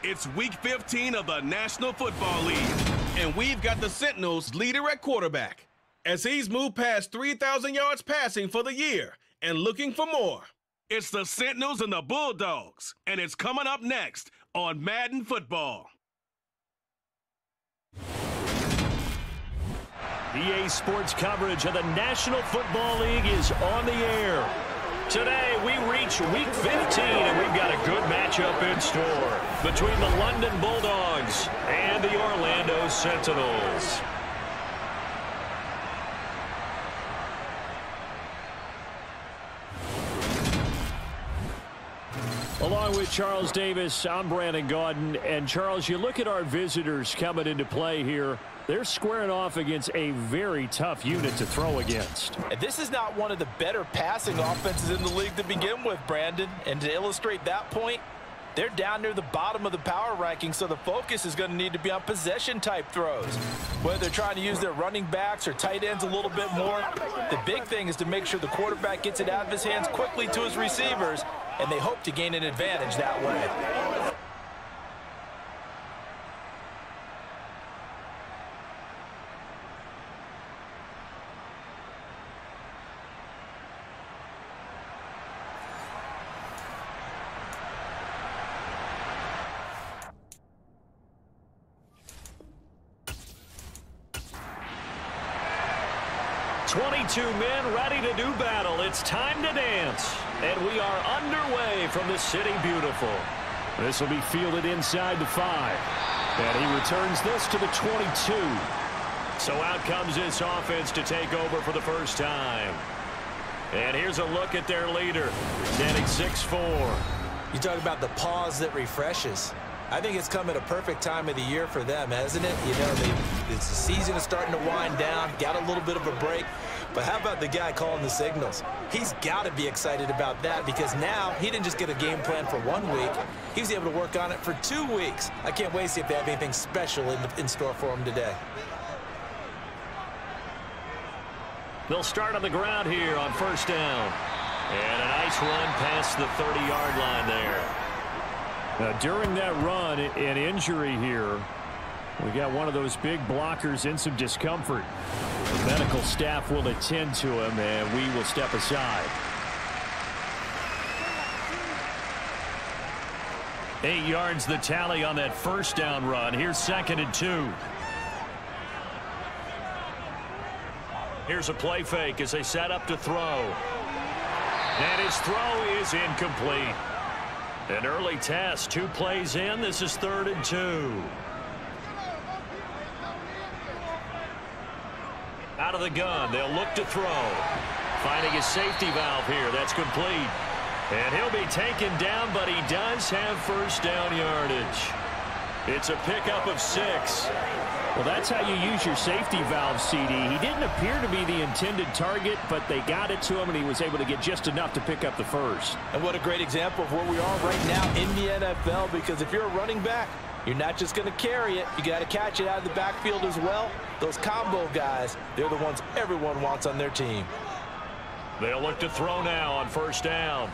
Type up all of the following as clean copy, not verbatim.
It's Week 15 of the National Football League, and we've got the Sentinels leader at quarterback, as he's moved past 3,000 yards passing for the year and looking for more. It's the Sentinels and the Bulldogs, and it's coming up next on Madden Football. EA Sports coverage of the National Football League is on the air. Today, we reach Week 15, and we've got a good matchup in store between the London Bulldogs and the Orlando Sentinels. Along with Charles Davis, I'm Brandon Gaudin. And Charles, you look at our visitors coming into play here. They're squaring off against a very tough unit to throw against. And this is not one of the better passing offenses in the league to begin with, Brandon. And to illustrate that point, they're down near the bottom of the power ranking, so the focus is going to need to be on possession-type throws. Whether they're trying to use their running backs or tight ends a little bit more, the big thing is to make sure the quarterback gets it out of his hands quickly to his receivers, and they hope to gain an advantage that way. Men ready to do battle. It's time to dance. And we are underway from the City Beautiful. This will be fielded inside the 5. And he returns this to the 22. So out comes this offense to take over for the first time. And here's a look at their leader, standing 6'4". You talk about the pause that refreshes. I think it's come at a perfect time of the year for them, hasn't it? You know, the season is starting to wind down, got a little bit of a break. But how about the guy calling the signals? He's got to be excited about that, because now he didn't just get a game plan for 1 week. He was able to work on it for 2 weeks. I can't wait to see if they have anything special in store for him today. They'll start on the ground here on first down. And a nice run past the 30-yard line there. Now, during that run, an injury here. We got one of those big blockers in some discomfort. The medical staff will attend to him, and we will step aside. 8 yards the tally on that first down run. Here's 2nd and 2. Here's a play fake as they set up to throw. And his throw is incomplete. An early test, 2 plays in. This is 3rd and 2. Out of the gun, they'll look to throw. Finding a safety valve here. That's complete. And he'll be taken down, but he does have first down yardage. It's a pickup of 6. Well, that's how you use your safety valve, CD. He didn't appear to be the intended target, but they got it to him, and he was able to get just enough to pick up the first. And what a great example of where we are right now in the NFL, because if you're a running back, you're not just going to carry it. You got to catch it out of the backfield as well. Those combo guys, they're the ones everyone wants on their team. They'll look to throw now on first down.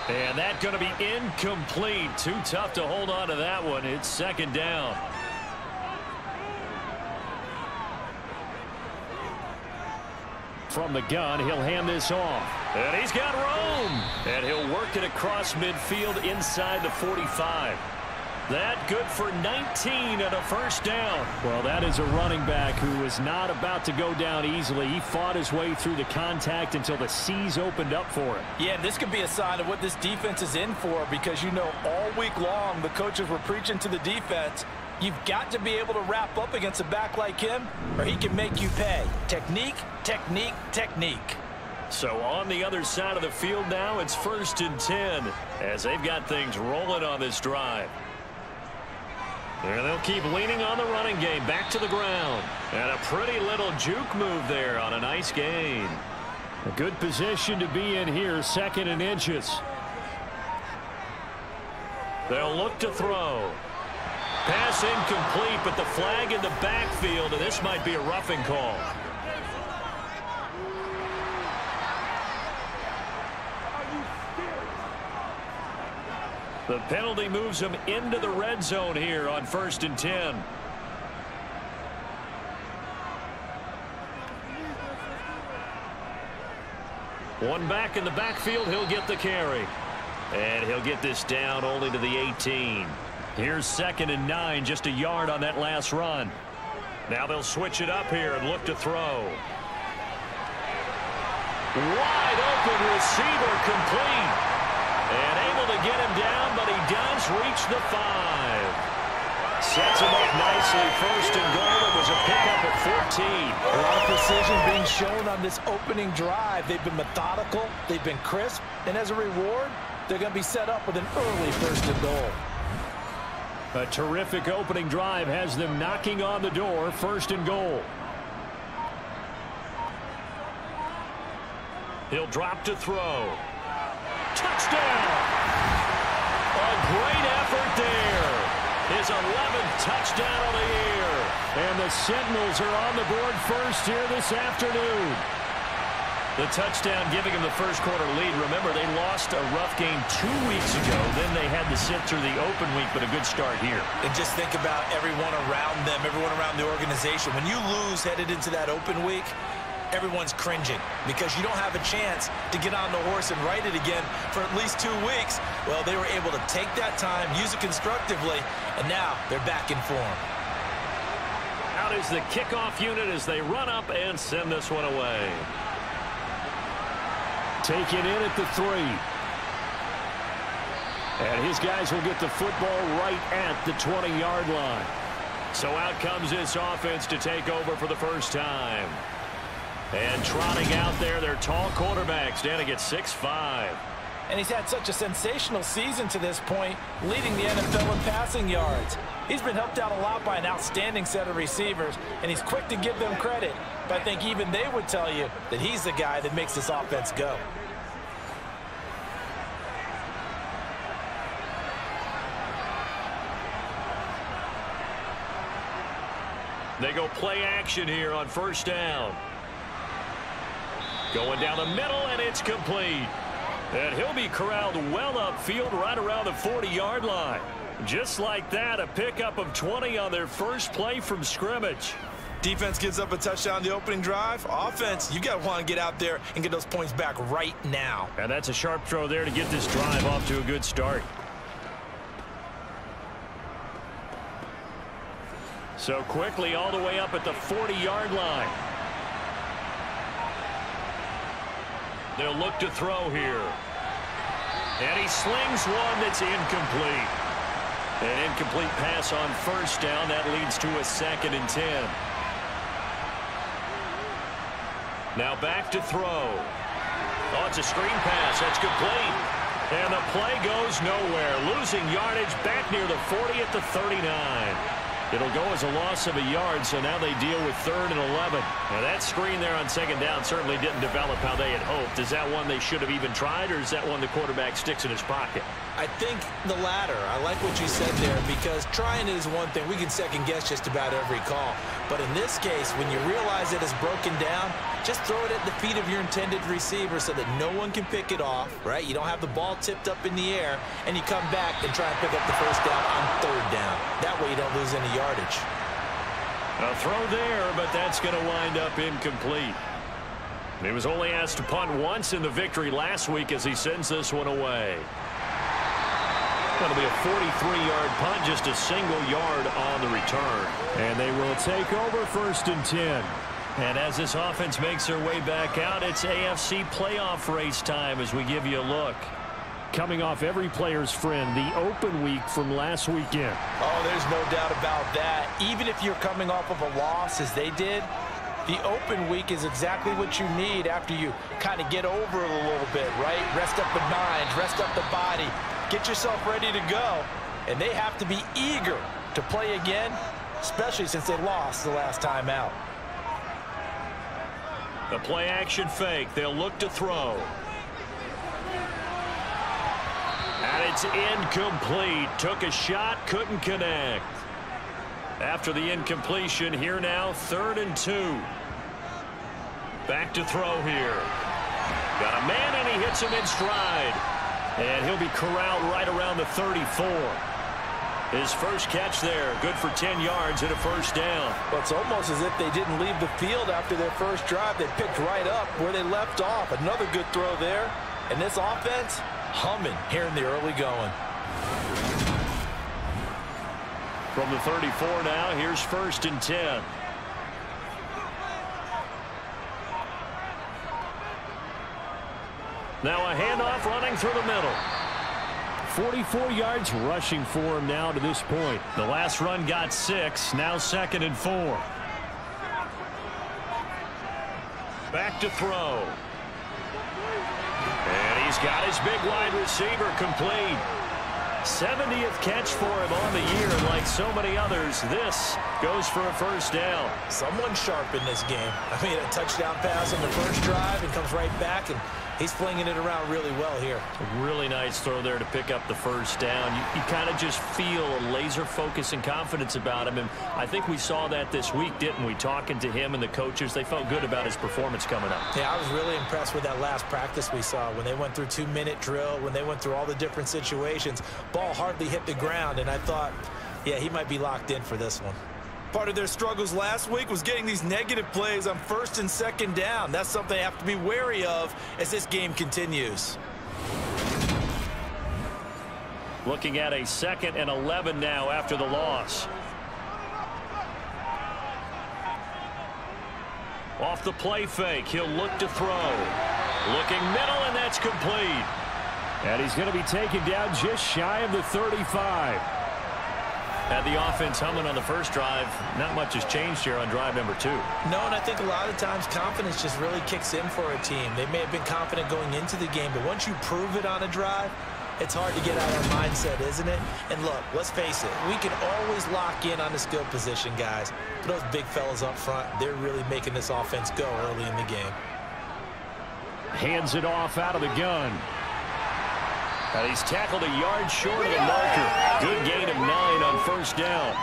And that's going to be incomplete. Too tough to hold on to that one. It's 2nd down. From the gun, he'll hand this off. And he's got room. And he'll work it across midfield inside the 45. That good for 19 and a first down. Well, that is a running back who is not about to go down easily. He fought his way through the contact until the seas opened up for him. Yeah, and this could be a sign of what this defense is in for, because, you know, all week long the coaches were preaching to the defense, you've got to be able to wrap up against a back like him, or he can make you pay. Technique, technique, technique. So on the other side of the field now, it's 1st and 10 as they've got things rolling on this drive. And they'll keep leaning on the running game back to the ground. And a pretty little juke move there on a nice gain. A good position to be in here, 2nd and inches. They'll look to throw. Pass incomplete, but the flag in the backfield, and this might be a roughing call. The penalty moves them into the red zone here on 1st and 10. One back in the backfield, he'll get the carry. And he'll get this down only to the 18. Here's 2nd and 9, just a yard on that last run. Now they'll switch it up here and look to throw. Wide open receiver, complete. And able to get him down, but he does reach the 5. Sets him up nicely. 1st and goal. It was a pickup at 14. A lot of precision being shown on this opening drive. They've been methodical. They've been crisp. And as a reward, they're going to be set up with an early 1st and goal. A terrific opening drive has them knocking on the door. 1st and goal. He'll drop to throw. Touchdown! A great effort there. His 11th touchdown of the year. And the Sentinels are on the board first here this afternoon. The touchdown giving him the first quarter lead. Remember, they lost a rough game 2 weeks ago. Then they had to sit through the open week, but a good start here. And just think about everyone around them, everyone around the organization. When you lose headed into that open week, everyone's cringing because you don't have a chance to get on the horse and ride it again for at least 2 weeks. Well, they were able to take that time, use it constructively, and now they're back in form. Out is the kickoff unit as they run up and send this one away. Taken in at the 3. And his guys will get the football right at the 20-yard line. So out comes this offense to take over for the first time. And trotting out there, their tall quarterback standing at 6'5". And he's had such a sensational season to this point, leading the NFL in passing yards. He's been helped out a lot by an outstanding set of receivers, and he's quick to give them credit. But I think even they would tell you that he's the guy that makes this offense go. They go play action here on 1st down. Going down the middle, and it's complete. And he'll be corralled well upfield right around the 40-yard line. Just like that, a pickup of 20 on their first play from scrimmage. Defense gives up a touchdown the opening drive. Offense, you got to want to get out there and get those points back right now. And that's a sharp throw there to get this drive off to a good start. So quickly all the way up at the 40-yard line. They'll look to throw here. And he slings one that's incomplete. An incomplete pass on 1st down. That leads to a 2nd and 10. Now back to throw. Oh, it's a screen pass. That's complete. And the play goes nowhere. Losing yardage back near the 40 at the 39. It'll go as a loss of a yard, so now they deal with 3rd and 11. Now that screen there on 2nd down certainly didn't develop how they had hoped. Is that one they should have even tried, or is that one the quarterback sticks in his pocket? I think the latter. I like what you said there, because trying it is one thing. We can second guess just about every call. But in this case, when you realize it is broken down, just throw it at the feet of your intended receiver so that no one can pick it off, right? You don't have the ball tipped up in the air, and you come back and try and pick up the 1st down on 3rd down. That way you don't lose any yardage. A throw there, but that's going to wind up incomplete. He was only asked to punt once in the victory last week as he sends this one away. That'll be a 43-yard punt, just a single yard on the return. And they will take over 1st and 10. And as this offense makes their way back out, it's AFC playoff race time as we give you a look. Coming off every player's friend, the open week from last weekend. Oh, there's no doubt about that. Even if you're coming off of a loss as they did, the open week is exactly what you need after you kind of get over it a little bit, right? Rest up the mind, rest up the body, get yourself ready to go. And they have to be eager to play again, especially since they lost the last time out. The play action fake. They'll look to throw. And it's incomplete. Took a shot, couldn't connect. After the incompletion, here now, 3rd and 2. Back to throw here. Got a man, and he hits him in stride. And he'll be corralled right around the 34. His first catch there, good for 10 yards and a first down. Well, it's almost as if they didn't leave the field after their first drive. They picked right up where they left off. Another good throw there. And this offense, humming here in the early going. From the 34 now, here's 1st and 10. Now a handoff running through the middle. 44 yards rushing for him now to this point. The last run got 6. Now 2nd and 4. Back to throw. And he's got his big wide receiver complete. 70th catch for him on the year, and like so many others, this goes for a first down. Someone sharp in this game. I mean, a touchdown pass on the first drive and comes right back, and he's flinging it around really well here. A really nice throw there to pick up the first down. You kind of just feel a laser focus and confidence about him, and I think we saw that this week, didn't we? Talking to him and the coaches, they felt good about his performance coming up. Yeah, I was really impressed with that last practice we saw when they went through 2-minute drill, when they went through all the different situations. Ball hardly hit the ground, and I thought, yeah, he might be locked in for this one. Part of their struggles last week was getting these negative plays on 1st and 2nd down. That's something they have to be wary of as this game continues. Looking at a 2nd and 11 now after the loss. Off the play fake, he'll look to throw. Looking middle, and that's complete. And he's going to be taken down just shy of the 35. Had the offense humming on the first drive. Not much has changed here on drive number 2. No, and I think a lot of times confidence just really kicks in for a team. They may have been confident going into the game, but once you prove it on a drive, it's hard to get out of our mindset, isn't it? And look, let's face it, we can always lock in on the skill position, guys. But those big fellas up front, they're really making this offense go early in the game. Hands it off out of the gun. And he's tackled a yard short of the marker. Good gain of 9 on first down.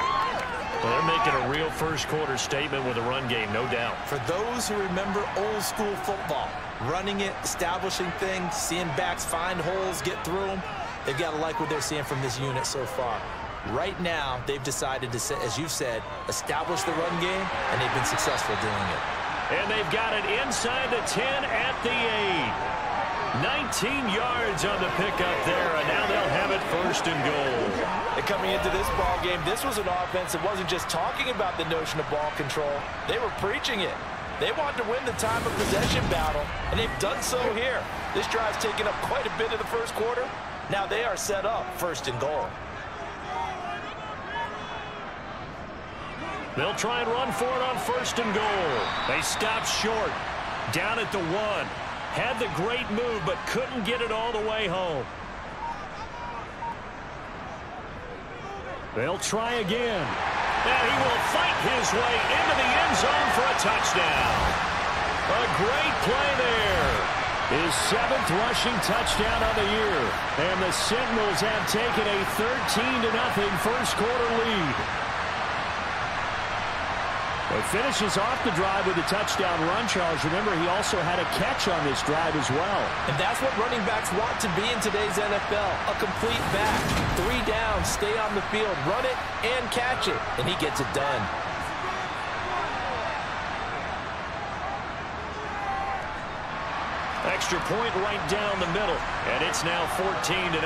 Well, they're making a real first quarter statement with a run game, no doubt. For those who remember old school football, running it, establishing things, seeing backs find holes, get through them, they've got to like what they're seeing from this unit so far. Right now, they've decided to, as you've said, establish the run game, and they've been successful doing it. And they've got it inside the 10 at the 8. 19 yards on the pickup there, and now they'll have it 1st and goal. And coming into this ball game, this was an offense that wasn't just talking about the notion of ball control. They were preaching it. They wanted to win the time of possession battle, and they've done so here. This drive's taken up quite a bit of the first quarter. Now they are set up 1st and goal. They'll try and run for it on 1st and goal. They stop short. Down at the 1. Had the great move, but couldn't get it all the way home. They'll try again. And he will fight his way into the end zone for a touchdown. A great play there. His 7th rushing touchdown on the year. And the Sentinels have taken a 13-0 first quarter lead. He finishes off the drive with a touchdown run, Charles. Remember, he also had a catch on this drive as well. And that's what running backs want to be in today's NFL. A complete back. 3 down, stay on the field, run it, and catch it. And he gets it done. Extra point right down the middle. And it's now 14-0.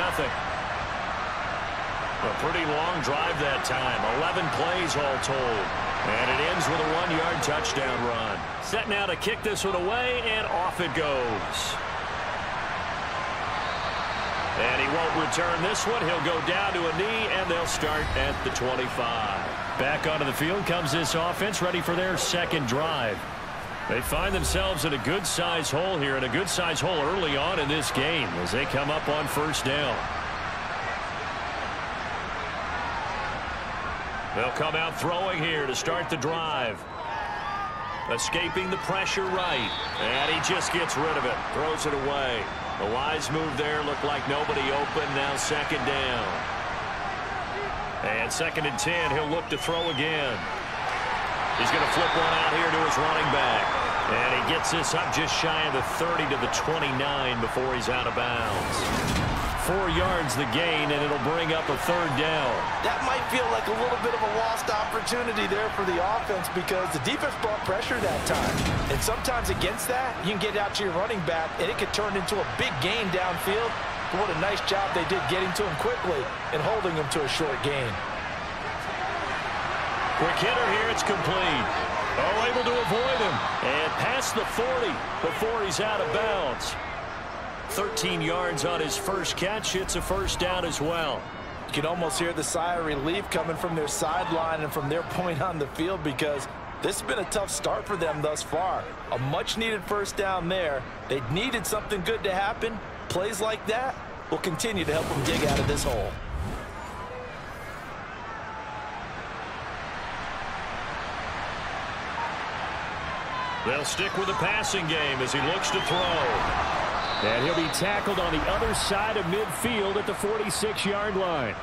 A pretty long drive that time. 11 plays all told. And it ends with a 1-yard touchdown run. Set now to kick this one away, and off it goes. And he won't return this one. He'll go down to a knee, and they'll start at the 25. Back onto the field comes this offense, ready for their 2nd drive. They find themselves in a good-size hole here, and a good-size hole early on in this game as they come up on 1st down. They'll come out throwing here to start the drive. Escaping the pressure right. And he just gets rid of it. Throws it away. A wise move there. Looked like nobody open. Now 2nd down. And 2nd and 10. He'll look to throw again. He's going to flip one out here to his running back. And he gets this up just shy of the 30 to the 29 before he's out of bounds. 4 yards the gain, and it'll bring up a 3rd down. That might feel like a little bit of a lost opportunity there for the offense because the defense brought pressure that time. And sometimes against that, you can get out to your running back, and it could turn into a big gain downfield. But what a nice job they did getting to him quickly and holding him to a short gain. Quick hitter here, it's complete. Oh, able to avoid him. And past the 40 before he's out of bounds. 13 yards on his first catch. It's a 1st down as well. You can almost hear the sigh of relief coming from their sideline and from their point on the field because this has been a tough start for them thus far. A much-needed 1st down there. They needed something good to happen. Plays like that will continue to help them dig out of this hole. They'll stick with the passing game as he looks to throw. And he'll be tackled on the other side of midfield at the 46-yard line.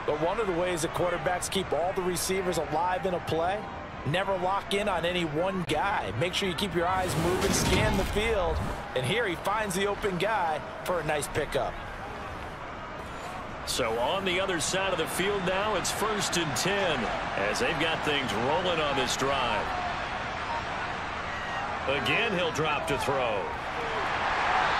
But one of the ways that quarterbacks keep all the receivers alive in a play, never lock in on any one guy. Make sure you keep your eyes moving, scan the field. And here he finds the open guy for a nice pickup. So on the other side of the field now, it's 1st and 10 as they've got things rolling on this drive. Again, he'll drop to throw.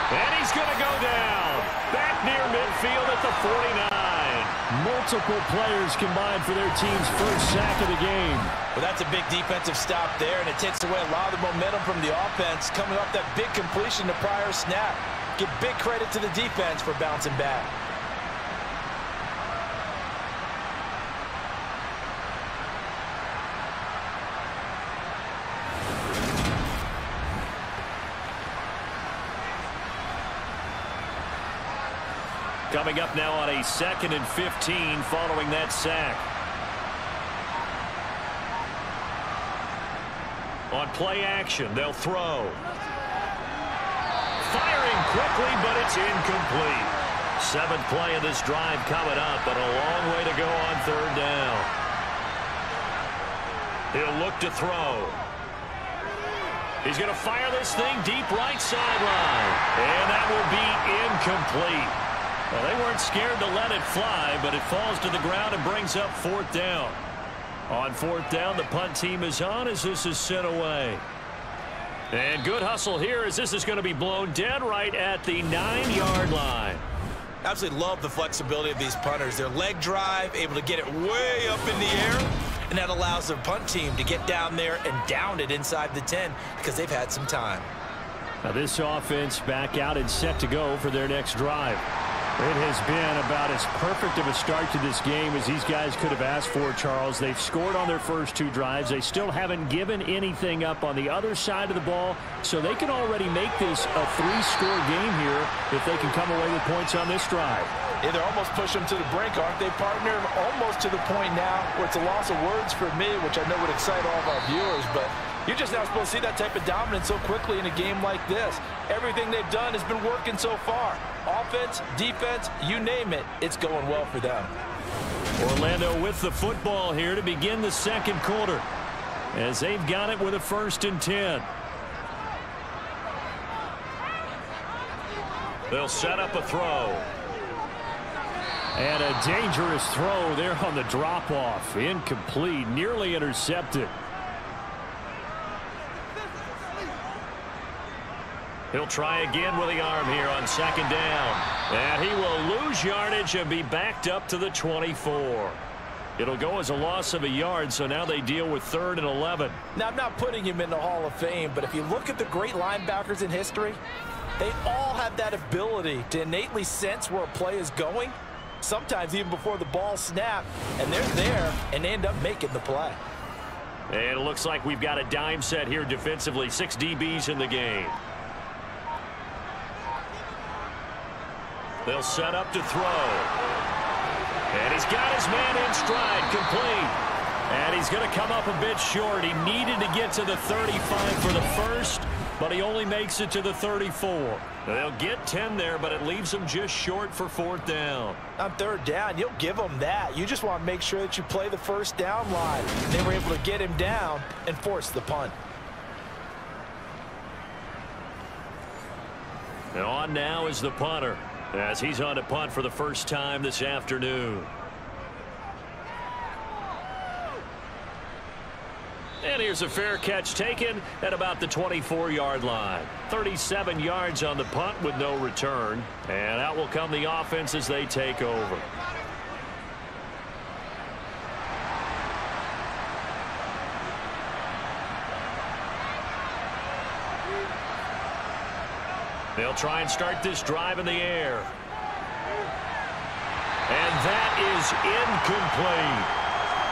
And he's going to go down. Back near midfield at the 49. Multiple players combined for their team's 1st sack of the game. Well, that's a big defensive stop there, and it takes away a lot of the momentum from the offense coming off that big completion the prior snap. Give big credit to the defense for bouncing back. Coming up now on a 2nd and 15 following that sack. On play action, they'll throw. Firing quickly, but it's incomplete. 7th play of this drive coming up, but a long way to go on 3rd down. He'll look to throw. He's going to fire this thing deep right sideline. And that will be incomplete. Well, they weren't scared to let it fly, but it falls to the ground and brings up 4th down. On 4th down, the punt team is on as this is sent away. And good hustle here as this is going to be blown dead right at the 9-yard line. Absolutely love the flexibility of these punters. Their leg drive, able to get it way up in the air, and that allows their punt team to get down there and down it inside the 10 because they've had some time. Now this offense back out and set to go for their next drive. It has been about as perfect of a start to this game as these guys could have asked for, Charles. They've scored on their first 2 drives. They still haven't given anything up on the other side of the ball, so they can already make this a 3-score game here if they can come away with points on this drive. Yeah, they're almost pushing them to the brink, aren't they, partner? Almost to the point now where it's a loss of words for me, which I know would excite all of our viewers, but you're just not supposed to see that type of dominance so quickly in a game like this. Everything they've done has been working so far. Offense, defense, you name it, it's going well for them. Orlando with the football here to begin the 2nd quarter as they've got it with a 1st and 10. They'll set up a throw. And a dangerous throw there on the drop-off. Incomplete, nearly intercepted. He'll try again with the arm here on 2nd down. And he will lose yardage and be backed up to the 24. It'll go as a loss of a yard, so now they deal with 3rd and 11. Now, I'm not putting him in the Hall of Fame, but if you look at the great linebackers in history, they all have that ability to innately sense where a play is going, sometimes even before the ball snapped, and they're there, and they end up making the play. And it looks like we've got a dime set here defensively. 6 DBs in the game. They'll set up to throw. And he's got his man in stride, complete. And he's going to come up a bit short. He needed to get to the 35 for the first, but he only makes it to the 34. They'll get 10 there, but it leaves them just short for 4th down. On 3rd down, you'll give them that. You just want to make sure that you play the 1st down line. They were able to get him down and force the punt. And on now is the punter. as he's on to punt for the first time this afternoon. And here's a fair catch taken at about the 24-yard line. 37 yards on the punt with no return. And out will come the offense as they take over. They'll try and start this drive in the air. And that is incomplete.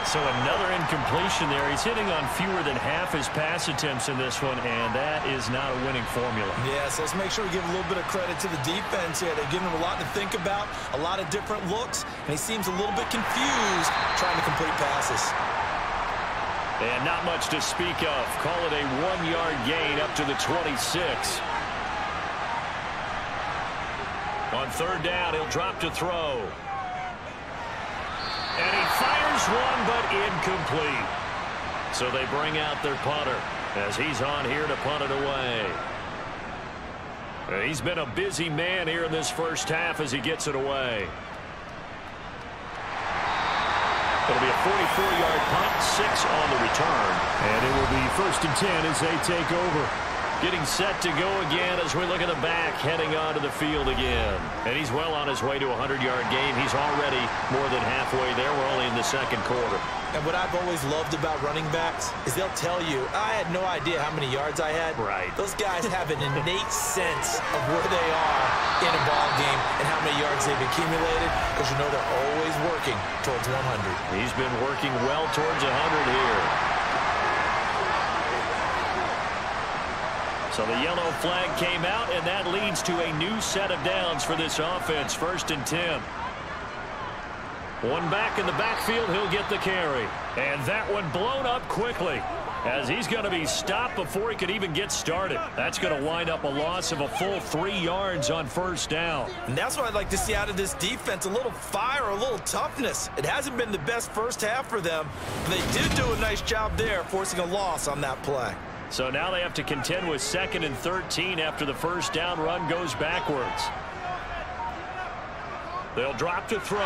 So another incompletion there. He's hitting on fewer than half his pass attempts in this one, and that is not a winning formula. Yeah, so let's make sure we give a little bit of credit to the defense here. They've given him a lot to think about, a lot of different looks, and he seems a little bit confused trying to complete passes. And not much to speak of. Call it a 1-yard gain up to the 26. On third down, he'll drop to throw. And he fires one, but incomplete. So they bring out their punter as he's on here to punt it away. He's been a busy man here in this first half as he gets it away. It'll be a 44-yard punt, 6 on the return. And it will be 1st and 10 as they take over. Getting set to go again as we look at the back, heading onto the field again. And he's well on his way to a 100-yard game. He's already more than halfway there. We're only in the second quarter. And what I've always loved about running backs is they'll tell you, I had no idea how many yards I had. Right. Those guys have an innate sense of where they are in a ball game and how many yards they've accumulated, because you know they're always working towards 100. He's been working well towards 100 here. So the yellow flag came out, and that leads to a new set of downs for this offense. 1st and 10. One back in the backfield, he'll get the carry. And that one blown up quickly as he's going to be stopped before he could even get started. That's going to wind up a loss of a full 3 yards on 1st down. And that's what I'd like to see out of this defense, a little fire, a little toughness. It hasn't been the best first half for them, but they did do a nice job there, forcing a loss on that play. So now they have to contend with 2nd and 13 after the 1st down run goes backwards. They'll drop to throw.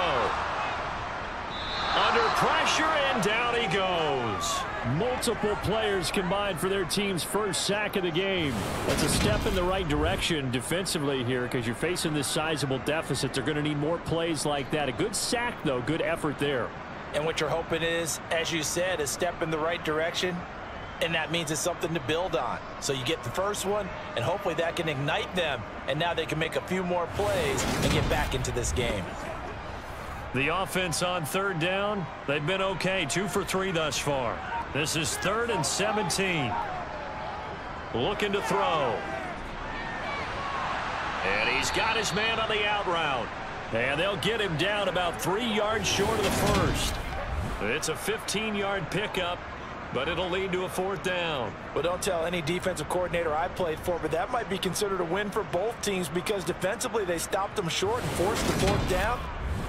Under pressure, and down he goes. Multiple players combined for their team's first sack of the game. That's a step in the right direction defensively here, because you're facing this sizable deficit. They're going to need more plays like that. A good sack, though. Good effort there. And what you're hoping is, as you said, a step in the right direction. And that means it's something to build on. So you get the first one, and hopefully that can ignite them. And now they can make a few more plays and get back into this game. The offense on 3rd down, they've been okay. 2 for 3 thus far. This is 3rd and 17. Looking to throw. And he's got his man on the out route. And they'll get him down about 3 yards short of the first. It's a 15-yard pickup, but it'll lead to a 4th down. Well, don't tell any defensive coordinator I played for, but that might be considered a win for both teams, because defensively they stopped them short and forced the 4th down.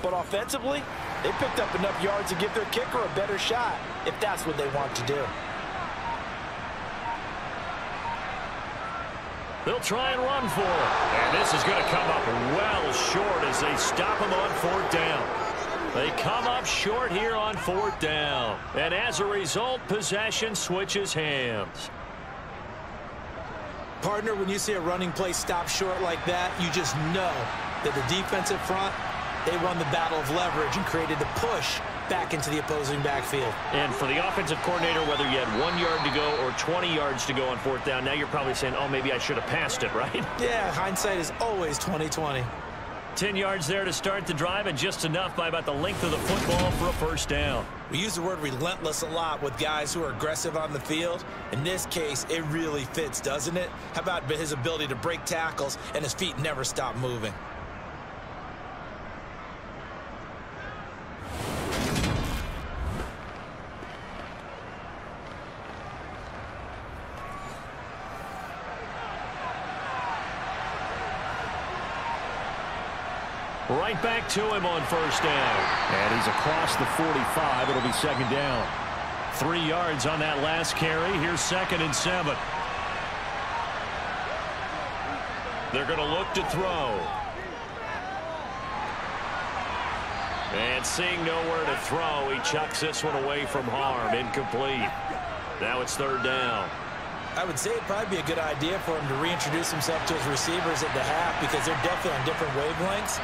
But offensively, they picked up enough yards to give their kicker a better shot, if that's what they want to do. They'll try and run for it. And this is going to come up well short as they stop him on 4th down. They come up short here on 4th down. And as a result, possession switches hands. Partner, when you see a running play stop short like that, you just know that the defensive front, they won the battle of leverage and created the push back into the opposing backfield. And for the offensive coordinator, whether you had 1 yard to go or 20 yards to go on 4th down, now you're probably saying, oh, maybe I should have passed it, right? Yeah, hindsight is always 20/20. 10 yards there to start the drive, and just enough by about the length of the football for a 1st down. We use the word relentless a lot with guys who are aggressive on the field. In this case, it really fits, doesn't it? How about his ability to break tackles and his feet never stop moving? Right back to him on 1st down. And he's across the 45. It'll be 2nd down. 3 yards on that last carry. Here's 2nd and 7. They're going to look to throw. And seeing nowhere to throw, he chucks this one away from harm. Incomplete. Now it's third down. I would say it'd probably be a good idea for him to reintroduce himself to his receivers at the half because they're definitely on different wavelengths.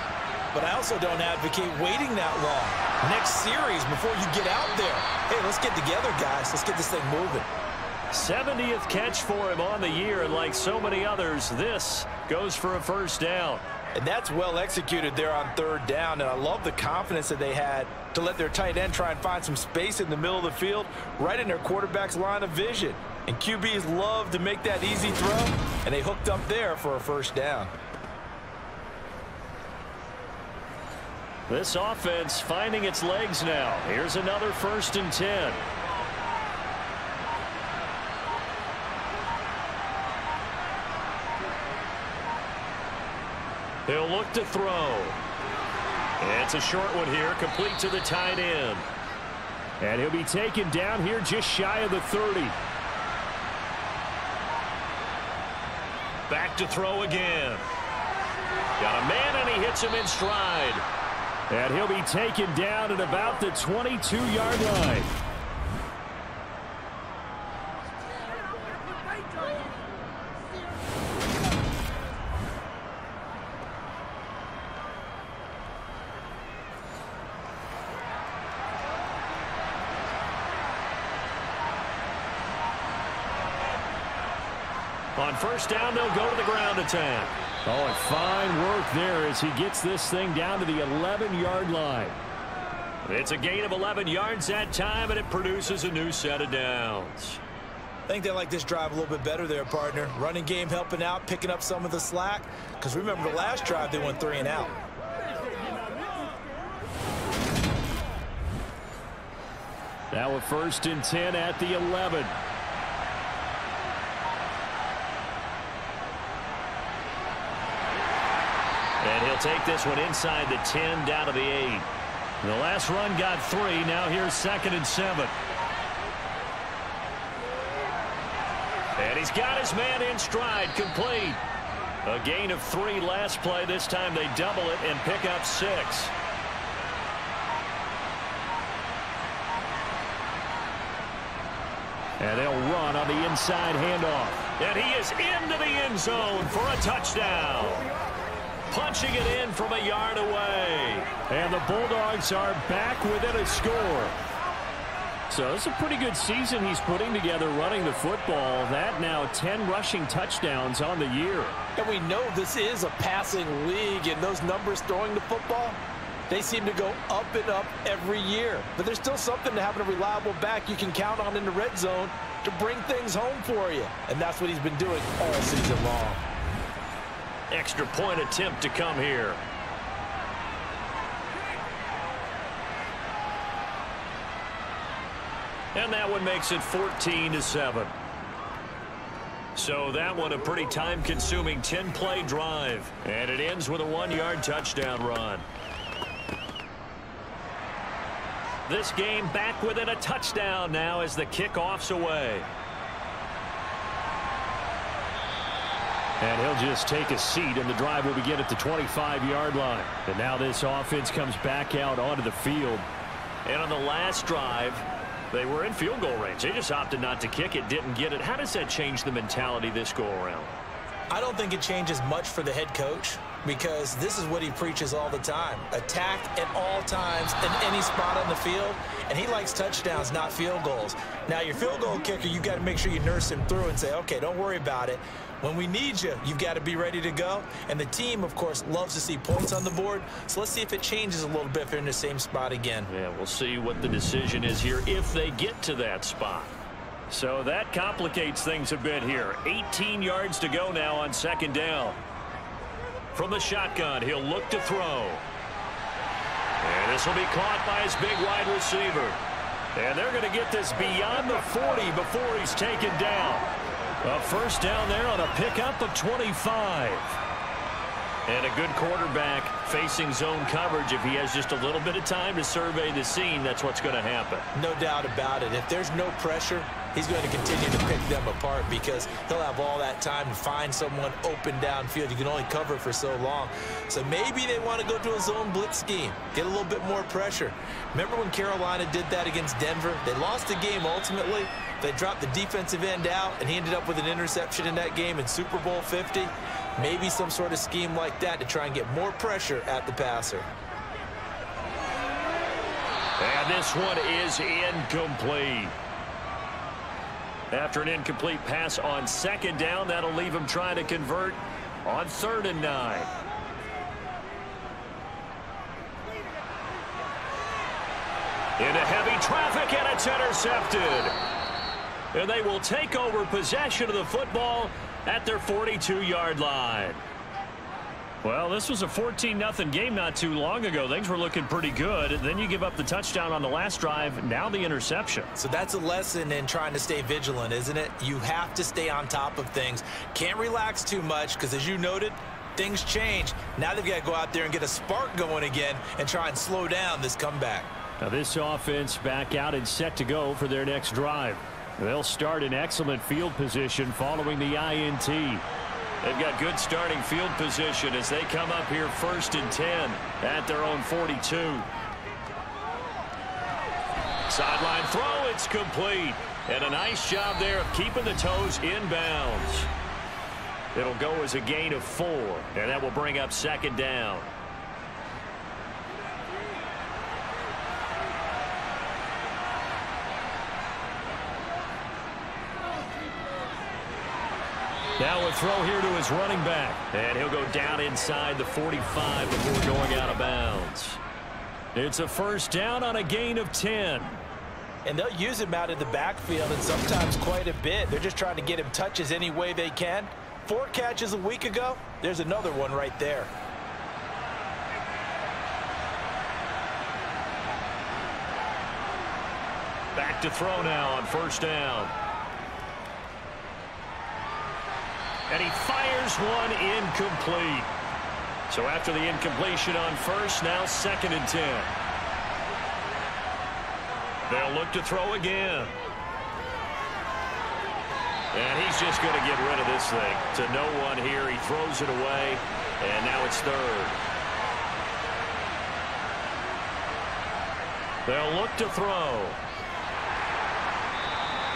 But I also don't advocate waiting that long. Next series before you get out there. Hey, let's get together, guys. Let's get this thing moving. 70th catch for him on the year, and like so many others, this goes for a first down. And that's well executed there on third down, and I love the confidence that they had to let their tight end try and find some space in the middle of the field, right in their quarterback's line of vision. And QBs love to make that easy throw, and they hooked up there for a first down. This offense finding its legs now. Here's another 1st and 10. He'll look to throw. It's a short one here, complete to the tight end. And he'll be taken down here just shy of the 30. Back to throw again. Got a man, and he hits him in stride. And he'll be taken down at about the 22-yard line. On first down, they'll go to the ground attack. Oh, and fine work there as he gets this thing down to the 11-yard line. It's a gain of 11 yards that time, and it produces a new set of downs. I think they like this drive a little bit better there, partner. Running game helping out, picking up some of the slack. Because remember, the last drive, they went 3 and out. Now a 1st and 10 at the 11. And he'll take this one inside the 10 down to the 8. The last run got 3. Now here's 2nd and 7. And he's got his man in stride, complete. A gain of 3 last play. This time they double it and pick up 6. And they'll run on the inside handoff. And he is into the end zone for a touchdown. Punching it in from a yard away. And the Bulldogs are back within a score. So it's a pretty good season he's putting together running the football. That now 10 rushing touchdowns on the year. And we know this is a passing league, and those numbers throwing the football, they seem to go up and up every year. But there's still something to having a reliable back you can count on in the red zone to bring things home for you. And that's what he's been doing all season long. Extra point attempt to come here. And that one makes it 14-7. So that one a pretty time-consuming 10-play drive. And it ends with a 1-yard touchdown run. This game back within a touchdown now as the kickoff's away. And he'll just take a seat, and the drive will begin at the 25-yard line. And now this offense comes back out onto the field. And on the last drive, they were in field goal range. They just opted not to kick it, didn't get it. How does that change the mentality this go-around? I don't think it changes much for the head coach because this is what he preaches all the time. Attack at all times in any spot on the field, and he likes touchdowns, not field goals. Now, your field goal kicker, you've got to make sure you nurse him through and say, okay, don't worry about it. When we need you, you've got to be ready to go. And the team, of course, loves to see points on the board. So let's see if it changes a little bit if they're in the same spot again. Yeah, we'll see what the decision is here if they get to that spot. So that complicates things a bit here. 18 yards to go now on 2nd down. From the shotgun, he'll look to throw. And this will be caught by his big wide receiver. And they're going to get this beyond the 40 before he's taken down. A first down there on a pickup of 25. And a good quarterback facing zone coverage. If he has just a little bit of time to survey the scene, that's what's going to happen. No doubt about it. If there's no pressure, he's going to continue to pick them apart because he'll have all that time to find someone open downfield. You can only cover for so long. So maybe they want to go to a zone blitz scheme, get a little bit more pressure. Remember when Carolina did that against Denver? They lost the game ultimately. They dropped the defensive end out, and he ended up with an interception in that game in Super Bowl 50. Maybe some sort of scheme like that to try and get more pressure at the passer. And this one is incomplete. After an incomplete pass on second down, that'll leave him trying to convert on 3rd and 9. Into heavy traffic, and it's intercepted. And they will take over possession of the football at their 42-yard line. Well, this was a 14-0 game not too long ago. Things were looking pretty good. Then you give up the touchdown on the last drive. Now the interception. So that's a lesson in trying to stay vigilant, isn't it? You have to stay on top of things. Can't relax too much because, as you noted, things change. Now they've got to go out there and get a spark going again and try and slow down this comeback. Now this offense back out and set to go for their next drive. They'll start in excellent field position following the INT. They've got good starting field position as they come up here 1st and 10 at their own 42. Sideline throw, it's complete. And a nice job there of keeping the toes inbounds. It'll go as a gain of 4, and that will bring up 2nd down. Now a throw here to his running back. And he'll go down inside the 45 before going out of bounds. It's a 1st down on a gain of 10. And they'll use him out in the backfield, and sometimes quite a bit. They're just trying to get him touches any way they can. 4 catches a week ago. There's another one right there. Back to throw now on 1st down. And he fires one incomplete. So after the incompletion on 1st, now 2nd and 10. They'll look to throw again. And he's just going to get rid of this thing. To no one here. He throws it away. And now it's 3rd. They'll look to throw.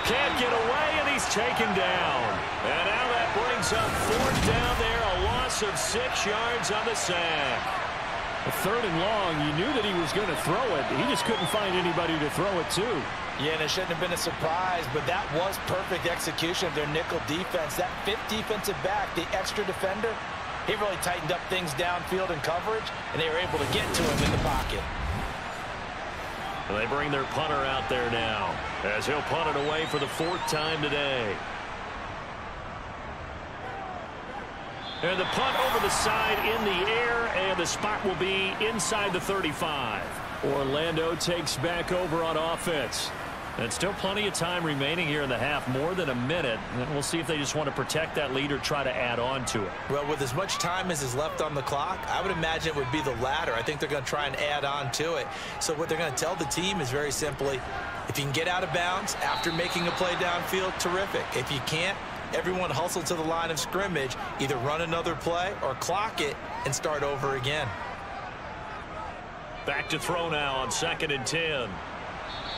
Can't get away, and he's taken down. And now that brings up 4th down there, a loss of 6 yards on the sack. A 3rd and long, you knew that he was going to throw it. He just couldn't find anybody to throw it to. Yeah, and it shouldn't have been a surprise, but that was perfect execution of their nickel defense. That 5th defensive back, the extra defender, he really tightened up things downfield in coverage, and they were able to get to him in the pocket. And they bring their punter out there now as he'll punt it away for the 4th time today. And the punt over the side in the air, and the spot will be inside the 35. Orlando takes back over on offense. And still plenty of time remaining here in the half, more than a minute. And we'll see if they just want to protect that lead or try to add on to it. Well, with as much time as is left on the clock, I would imagine it would be the latter. I think they're going to try and add on to it. So what they're going to tell the team is very simply, if you can get out of bounds after making a play downfield, terrific. If you can't, everyone hustle to the line of scrimmage, either run another play or clock it and start over again. Back to throw now on 2nd and 10.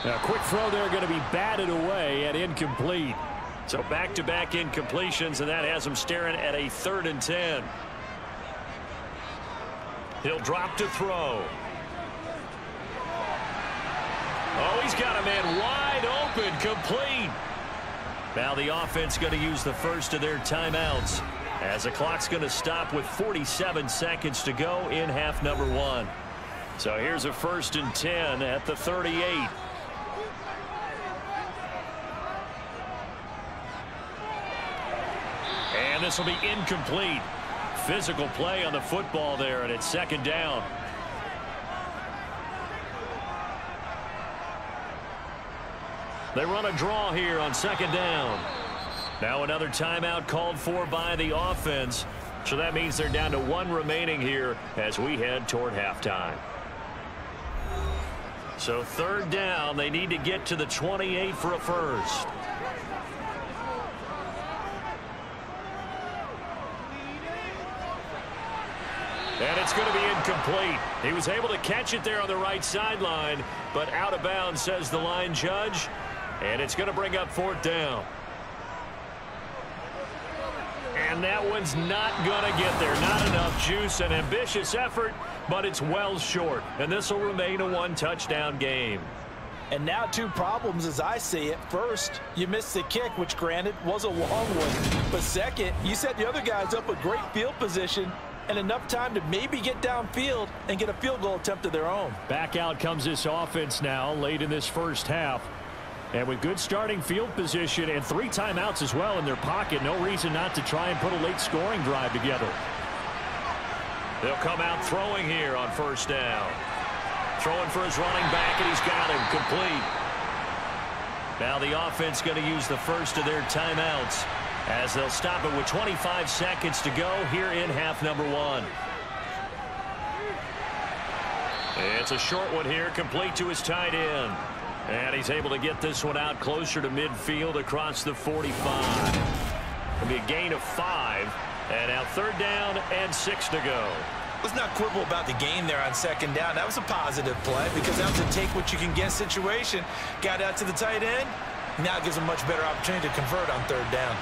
Now, quick throw there going to be batted away and incomplete. So back-to-back incompletions, and that has him staring at a 3rd and 10. He'll drop to throw. Oh, he's got a man wide open, complete. Now the offense going to use the first of their timeouts as the clock's going to stop with 47 seconds to go in half number 1. So here's a 1st and 10 at the 38. And this will be incomplete. Physical play on the football there, and it's 2nd down. They run a draw here on 2nd down. Now another timeout called for by the offense. So that means they're down to 1 remaining here as we head toward halftime. So 3rd down, they need to get to the 28 for a first. And it's going to be incomplete. He was able to catch it there on the right sideline, but out of bounds, says the line judge. And it's going to bring up 4th down. And that one's not going to get there. Not enough juice. An ambitious effort, but it's well short. And this will remain a 1-touchdown game. And now 2 problems as I see it. First, you missed the kick, which granted was a long one. But second, you set the other guys up with great field position and enough time to maybe get downfield and get a field goal attempt of their own. Back out comes this offense now late in this first half. And with good starting field position and 3 timeouts as well in their pocket, no reason not to try and put a late scoring drive together. They'll come out throwing here on 1st down. Throwing for his running back, and he's got him complete. Now the offense going to use the first of their timeouts as they'll stop it with 25 seconds to go here in half number 1. It's a short one here, complete to his tight end. And he's able to get this one out closer to midfield across the 45. It'll be a gain of 5. And now 3rd down and 6 to go. Let's not quibble about the gain there on 2nd down. That was a positive play because that was a take-what-you-can-get situation. Got out to the tight end. Now gives a much better opportunity to convert on 3rd down.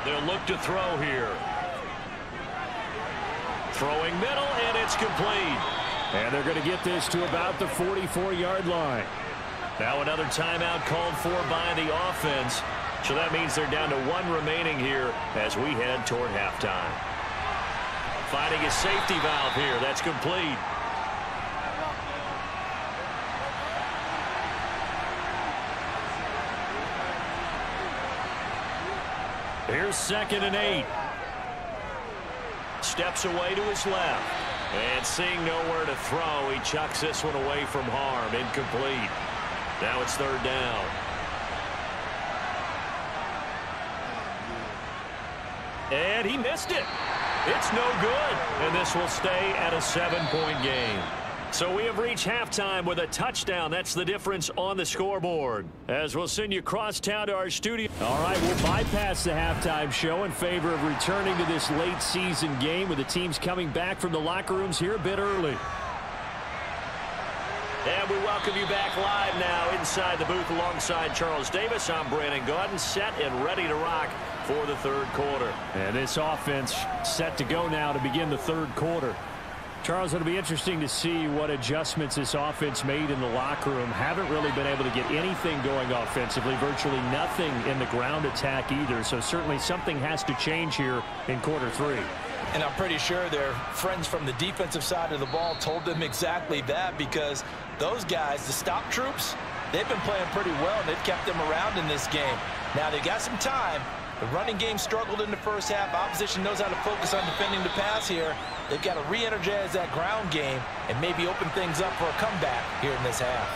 They'll look to throw here. Throwing middle, and it's complete. And they're going to get this to about the 44-yard line. Now another timeout called for by the offense. So that means they're down to 1 remaining here as we head toward halftime. Finding a safety valve here. That's complete. Here's 2nd and 8. Steps away to his left. And seeing nowhere to throw, he chucks this one away from harm. Incomplete. Now it's 3rd down. And he missed it. It's no good. And this will stay at a 7-point game. So we have reached halftime with a touchdown. That's the difference on the scoreboard. As we'll send you across town to our studio. All right, we'll bypass the halftime show in favor of returning to this late season game with the teams coming back from the locker rooms here a bit early. And we welcome you back live now inside the booth alongside Charles Davis. I'm Brandon Gaudin, set and ready to rock for the 3rd quarter. And this offense set to go now to begin the 3rd quarter. Charles, it'll be interesting to see what adjustments this offense made in the locker room. Haven't really been able to get anything going offensively, virtually nothing in the ground attack either. So certainly something has to change here in quarter 3. And I'm pretty sure their friends from the defensive side of the ball told them exactly that, because those guys, the stop troops, they've been playing pretty well. They've kept them around in this game. Now they got some time. The running game struggled in the first half. Opposition knows how to focus on defending the pass here. They've got to re-energize that ground game and maybe open things up for a comeback here in this half.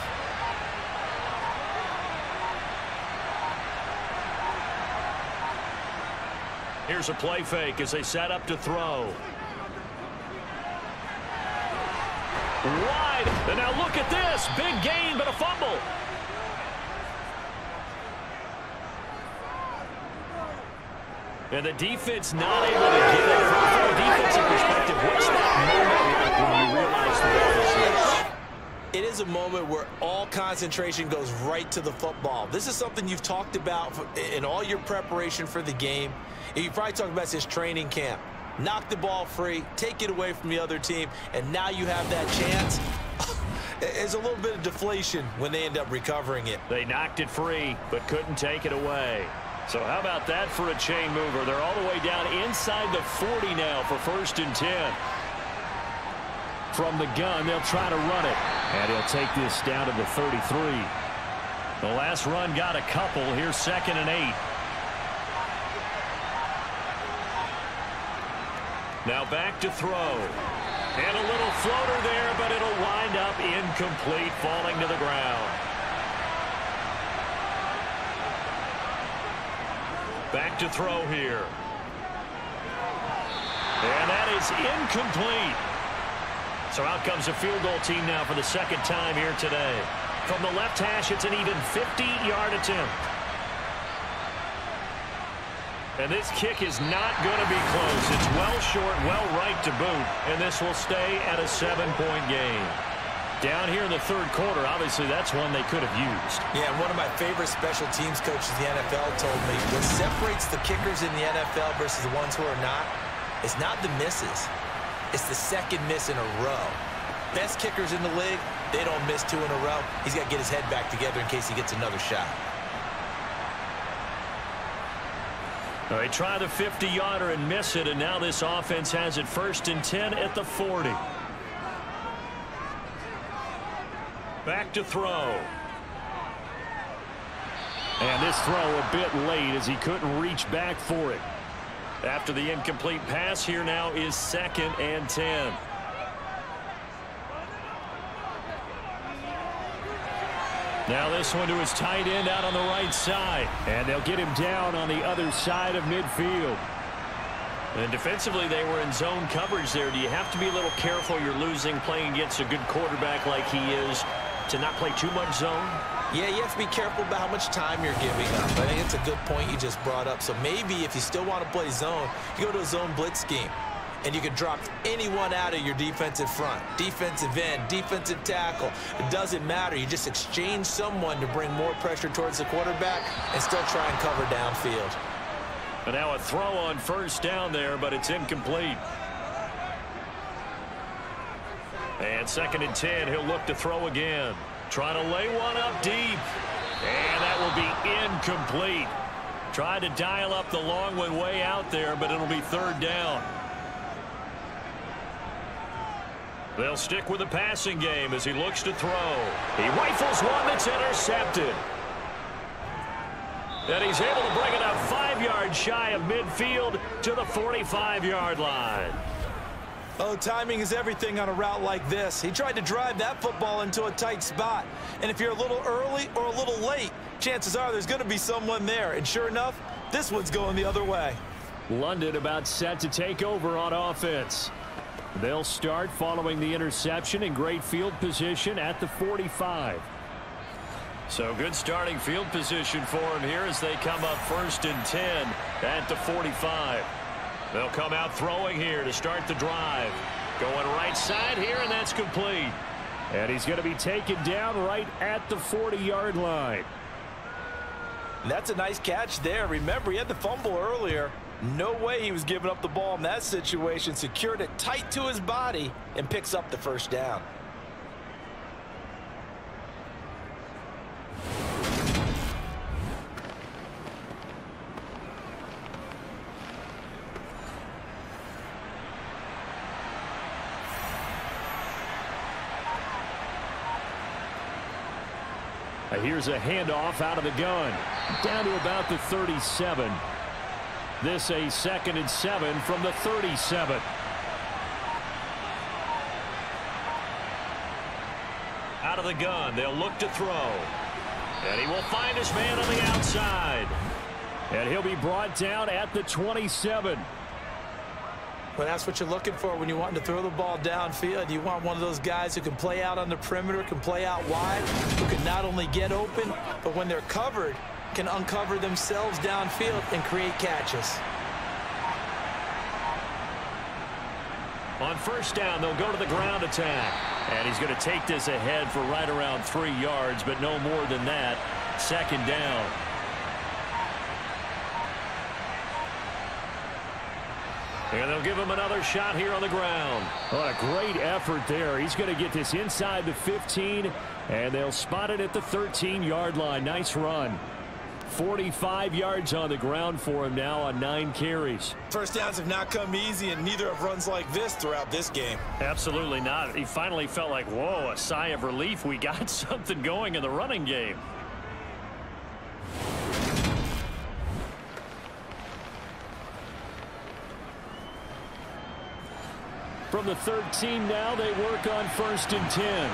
Here's a play fake as they set up to throw. Wide. And now look at this. Big gain, but a fumble. And the defense not able to get it. From a defensive perspective, what's that moment like when you realize the ball is loose? It is a moment where all concentration goes right to the football. This is something you've talked about in all your preparation for the game. You probably talked about this training camp. Knock the ball free, take it away from the other team, and now you have that chance. There's a little bit of deflation when they end up recovering it. They knocked it free, but couldn't take it away. So how about that for a chain mover? They're all the way down inside the 40 now for 1st and 10. From the gun, they'll try to run it. And he'll take this down to the 33. The last run got a couple. Here's 2nd and 8. Now back to throw. And a little floater there, but it'll wind up incomplete, falling to the ground. Back to throw here. And that is incomplete. So out comes a field goal team now for the 2nd time here today. From the left hash, it's an even 50-yard attempt. And this kick is not going to be close. It's well short, well right to boot, and this will stay at a 7-point game. Down here in the third quarter, obviously that's one they could have used. Yeah, one of my favorite special teams coaches in the NFL told me what separates the kickers in the NFL versus the ones who are not is not the misses. It's the second miss in a row. Best kickers in the league, they don't miss 2 in a row. He's got to get his head back together in case he gets another shot. They try the 50-yarder and miss it, and now this offense has it 1st and 10 at the 40. Back to throw. And this throw a bit late as he couldn't reach back for it. After the incomplete pass, here now is 2nd and 10. Now this one to his tight end out on the right side. And they'll get him down on the other side of midfield. And defensively, they were in zone coverage there. Do you have to be a little careful? You're losing playing against a good quarterback like he is to not play too much zone? Yeah, you have to be careful about how much time you're giving up. I think it's a good point you just brought up. So maybe if you still want to play zone, you go to a zone blitz scheme. And you can drop anyone out of your defensive front. Defensive end, defensive tackle. It doesn't matter. You just exchange someone to bring more pressure towards the quarterback and still try and cover downfield. And now a throw on 1st down there, but it's incomplete. And 2nd and 10, he'll look to throw again. Trying to lay one up deep. And that will be incomplete. Tried to dial up the long one way out there, but it'll be 3rd down. They'll stick with the passing game as he looks to throw. He rifles one that's intercepted. And he's able to bring it up 5 yards shy of midfield to the 45-yard line. Oh, timing is everything on a route like this. He tried to drive that football into a tight spot. And if you're a little early or a little late, chances are there's going to be someone there. And sure enough, this one's going the other way. London about set to take over on offense. They'll start following the interception in great field position at the 45. So good starting field position for him here as they come up 1st and 10 at the 45. They'll come out throwing here to start the drive. Going right side here, and that's complete. And he's going to be taken down right at the 40-yard line. That's a nice catch there. Remember, he had the fumble earlier. No way he was giving up the ball in that situation. Secured it tight to his body and picks up the 1st down. Here's a handoff out of the gun. Down to about the 37. This a 2nd and 7 from the 37. Out of the gun, they'll look to throw. And he will find his man on the outside. And he'll be brought down at the 27. Well, that's what you're looking for when you want to throw the ball downfield. You want one of those guys who can play out on the perimeter, can play out wide, who can not only get open, but when they're covered, can uncover themselves downfield and create catches. On 1st down, they'll go to the ground attack. And he's going to take this ahead for right around 3 yards, but no more than that. 2nd down. And they'll give him another shot here on the ground. What a great effort there. He's going to get this inside the 15, and they'll spot it at the 13-yard line. Nice run. 45 yards on the ground for him now on 9 carries. 1st downs have not come easy, and neither have runs like this throughout this game. Absolutely not. He finally felt like, whoa, a sigh of relief. We got something going in the running game. From the 13 now, they work on 1st and 10.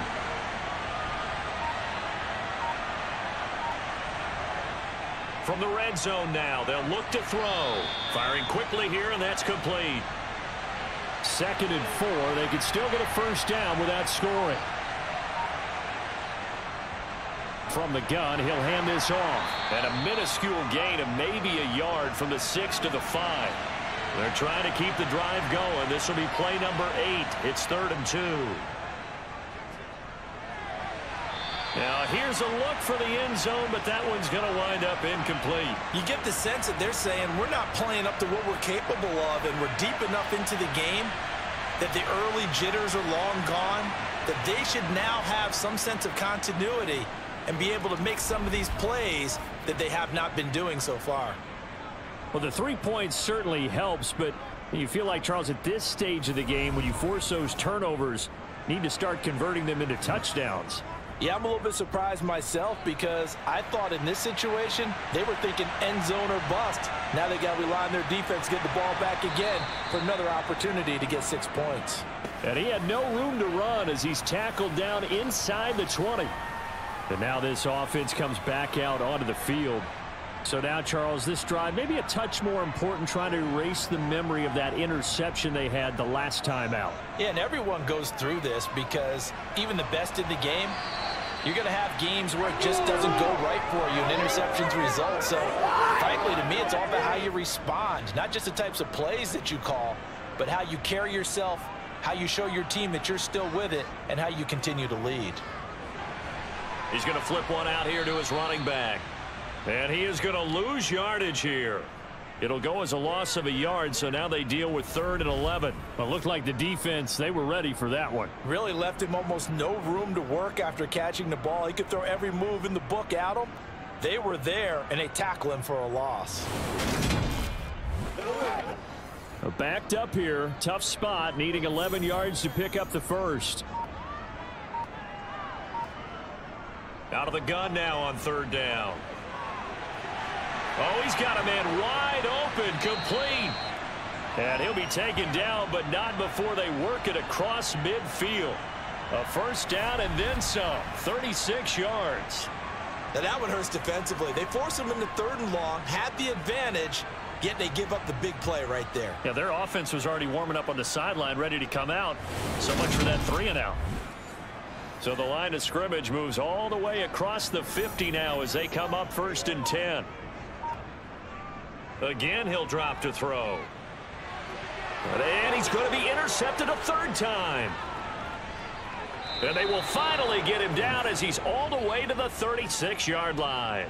From the red zone now, they'll look to throw. Firing quickly here, and that's complete. 2nd and 4. They could still get a 1st down without scoring. From the gun, he'll hand this off. And a minuscule gain of maybe a yard from the 6 to the 5. They're trying to keep the drive going. This will be play number 8. It's 3rd and 2. Now here's a look for the end zone, but that one's going to wind up incomplete. You get the sense that they're saying we're not playing up to what we're capable of, and we're deep enough into the game that the early jitters are long gone, that they should now have some sense of continuity and be able to make some of these plays that they have not been doing so far. Well, the 3 points certainly helps, but you feel like, Charles, at this stage of the game, when you force those turnovers, you need to start converting them into touchdowns. Yeah, I'm a little bit surprised myself because I thought in this situation they were thinking end zone or bust. Now they got to rely on their defense to get the ball back again for another opportunity to get 6 points. And he had no room to run as he's tackled down inside the 20. And now this offense comes back out onto the field. So now, Charles, this drive maybe a touch more important, trying to erase the memory of that interception they had the last time out. Yeah, and everyone goes through this because even the best in the game, you're going to have games where it just doesn't go right for you and interceptions result. So, frankly, to me, it's all about how you respond, not just the types of plays that you call, but how you carry yourself, how you show your team that you're still with it, and how you continue to lead. He's going to flip one out here to his running back. And he is going to lose yardage here. It'll go as a loss of a yard, so now they deal with 3rd and 11. But it looked like the defense, they were ready for that one. Really left him almost no room to work after catching the ball. He could throw every move in the book at him. They were there, and they tackle him for a loss. Backed up here, tough spot, needing 11 yards to pick up the first. Out of the gun now on 3rd down. Oh, he's got a man wide open, complete. And he'll be taken down, but not before they work it across midfield. A first down and then some, 36 yards. Now that one hurts defensively. They force him into 3rd and long, had the advantage, yet they give up the big play right there. Yeah, their offense was already warming up on the sideline, ready to come out. So much for that 3 and out. So the line of scrimmage moves all the way across the 50 now as they come up 1st and 10. Again, he'll drop to throw. And he's going to be intercepted a 3rd time. And they will finally get him down as he's all the way to the 36-yard line.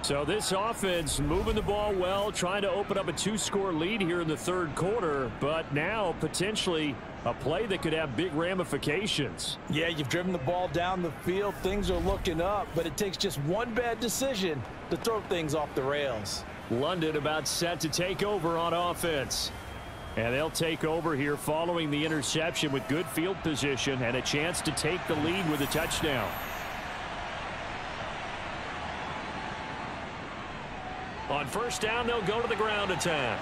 So this offense moving the ball well, trying to open up a 2-score lead here in the 3rd quarter, but now potentially a play that could have big ramifications. Yeah, you've driven the ball down the field. Things are looking up, but it takes just one bad decision to throw things off the rails. London about set to take over on offense. And they'll take over here following the interception with good field position and a chance to take the lead with a touchdown. On 1st down, they'll go to the ground attack.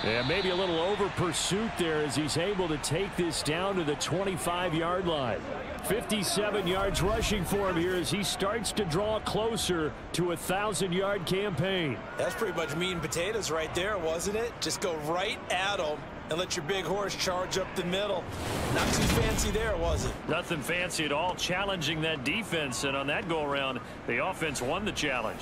And maybe a little over pursuit there as he's able to take this down to the 25-yard line. 57 yards rushing for him here as he starts to draw closer to a 1,000-yard campaign. That's pretty much meat and potatoes right there, wasn't it? Just go right at him and let your big horse charge up the middle. Not too fancy there, was it? Nothing fancy at all, challenging that defense. And on that go-around, the offense won the challenge.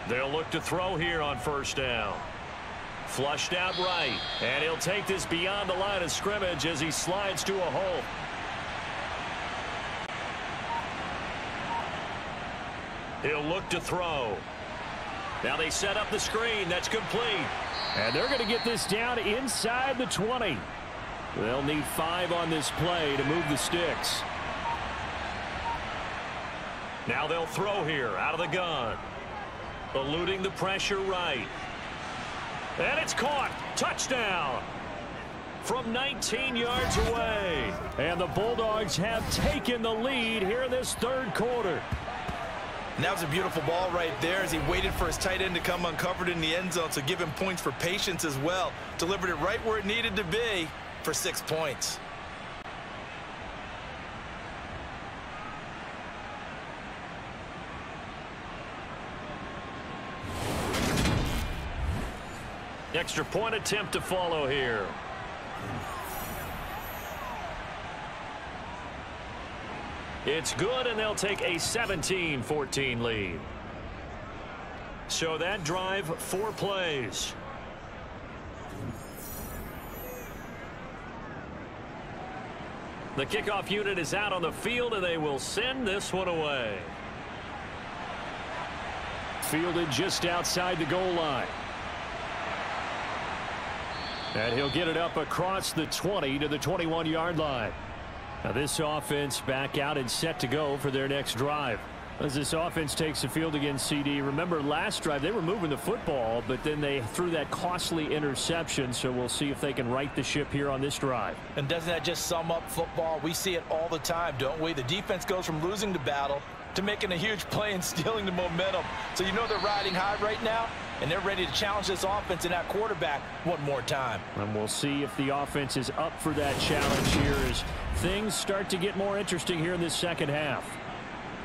They'll look to throw here on 1st down. Flushed out right. And he'll take this beyond the line of scrimmage as he slides to a hole. He'll look to throw. Now they set up the screen. That's complete. And they're going to get this down inside the 20. They'll need 5 on this play to move the sticks. Now they'll throw here out of the gun. Eluding the pressure right. And it's caught. Touchdown. From 19 yards away. And the Bulldogs have taken the lead here in this 3rd quarter. And that was a beautiful ball right there as he waited for his tight end to come uncovered in the end zone, so give him points for patience as well. Delivered it right where it needed to be for 6 points. Extra point attempt to follow here. It's good, and they'll take a 17-14 lead. So that drive, 4 plays. The kickoff unit is out on the field, and they will send this one away. Fielded just outside the goal line. And he'll get it up across the 20 to the 21-yard line. Now this offense back out and set to go for their next drive. As this offense takes the field against CD, remember last drive they were moving the football, but then they threw that costly interception, so we'll see if they can right the ship here on this drive. And doesn't that just sum up football? We see it all the time, don't we? The defense goes from losing the battle to making a huge play and stealing the momentum. So you know they're riding high right now, and they're ready to challenge this offense and that quarterback one more time. And we'll see if the offense is up for that challenge here as things start to get more interesting here in this second half.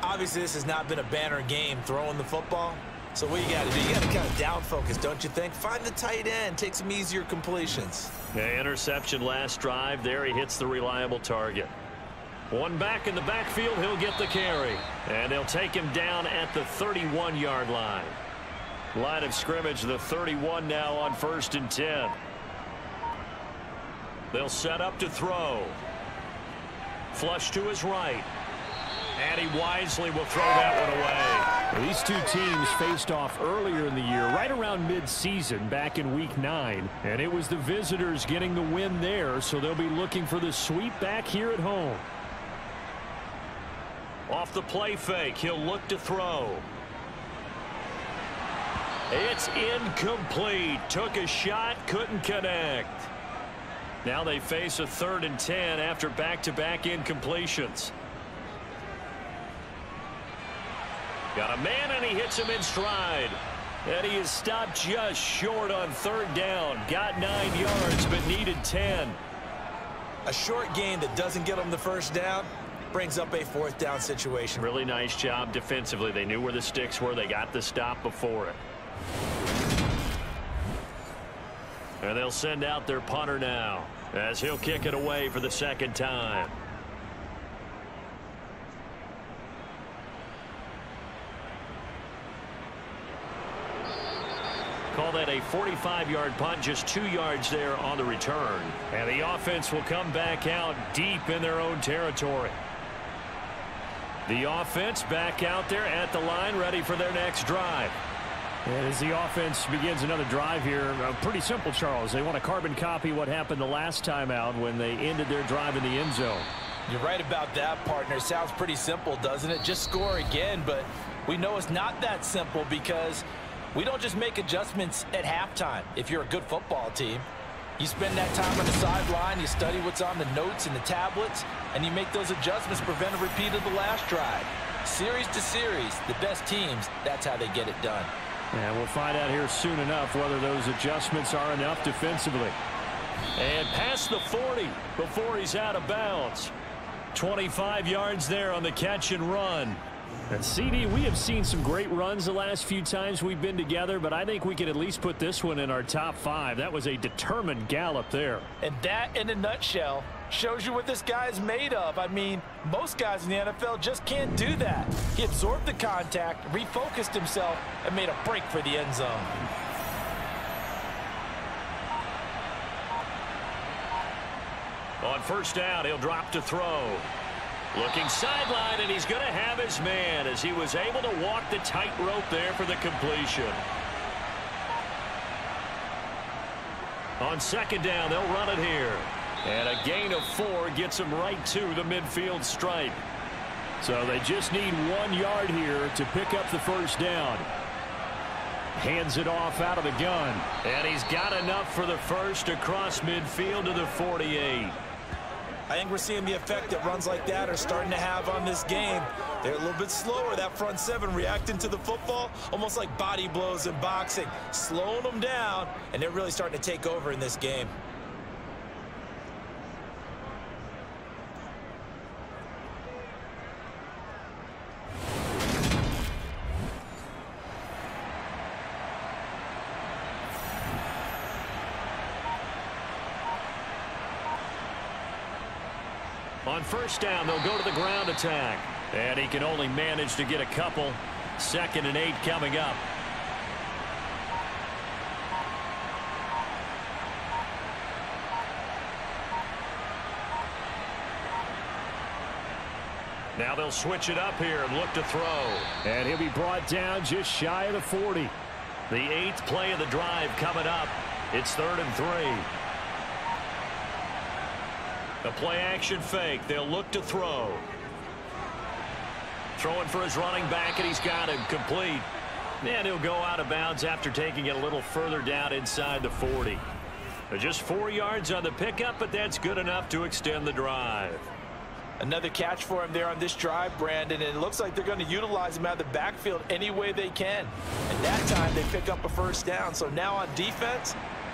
Obviously, this has not been a banner game throwing the football. So what you got to do, you got to kind of down focus, don't you think? Find the tight end, take some easier completions. Yeah, interception last drive. There he hits the reliable target. One back in the backfield, he'll get the carry. And they'll take him down at the 31-yard line. Line of scrimmage, the 31 now on 1st and 10. They'll set up to throw. Flush to his right. And he wisely will throw that one away. Well, these two teams faced off earlier in the year, right around mid-season, back in Week 9. And it was the visitors getting the win there, so they'll be looking for the sweep back here at home. Off the play fake, he'll look to throw. It's incomplete. Took a shot, couldn't connect. Now they face a 3rd and 10 after back-to-back incompletions. Got a man, and he hits him in stride. And he is stopped just short on 3rd down. Got 9 yards, but needed 10. A short gain that doesn't get him the 1st down brings up a 4th down situation. Really nice job defensively. They knew where the sticks were. They got the stop before it. And they'll send out their punter now as he'll kick it away for the 2nd time. Call that a 45-yard punt, just 2 yards there on the return. And the offense will come back out deep in their own territory. The offense back out there at the line, ready for their next drive. And as the offense begins another drive here, pretty simple, Charles. They want to carbon copy what happened the last time out when they ended their drive in the end zone. You're right about that, partner. Sounds pretty simple, doesn't it? Just score again, but we know it's not that simple because we don't just make adjustments at halftime. If you're a good football team, you spend that time on the sideline, you study what's on the notes and the tablets, and you make those adjustments to prevent a repeat of the last drive. Series to series, the best teams, that's how they get it done. And we'll find out here soon enough whether those adjustments are enough defensively. And past the 40 before he's out of bounds. 25 yards there on the catch and run. And CD, we have seen some great runs the last few times we've been together, but I think we can at least put this one in our top 5. That was a determined gallop there. And that, in a nutshell, shows you what this guy is made of. I mean, most guys in the NFL just can't do that. He absorbed the contact, refocused himself, and made a break for the end zone. On 1st down, he'll drop to throw. Looking sideline, and he's going to have his man as he was able to walk the tightrope there for the completion. On 2nd down, they'll run it here. And a gain of 4 gets him right to the midfield stripe. So they just need 1 yard here to pick up the 1st down. Hands it off out of the gun. And he's got enough for the 1st across midfield to the 48. I think we're seeing the effect that runs like that are starting to have on this game. They're a little bit slower, that front 7 reacting to the football, almost like body blows in boxing, slowing them down, and they're really starting to take over in this game. On first down, they'll go to the ground attack. And he can only manage to get a couple. 2nd and 8 coming up. Now they'll switch it up here and look to throw. And he'll be brought down just shy of the 40. The 8th play of the drive coming up. It's 3rd and 3. A play-action fake. They'll look to throw. Throwing for his running back, and he's got him complete. And he'll go out of bounds after taking it a little further down inside the 40. Just 4 yards on the pickup, but that's good enough to extend the drive. Another catch for him there on this drive, Brandon, and it looks like they're going to utilize him out of the backfield any way they can. And that time they pick up a first down. So now on defense,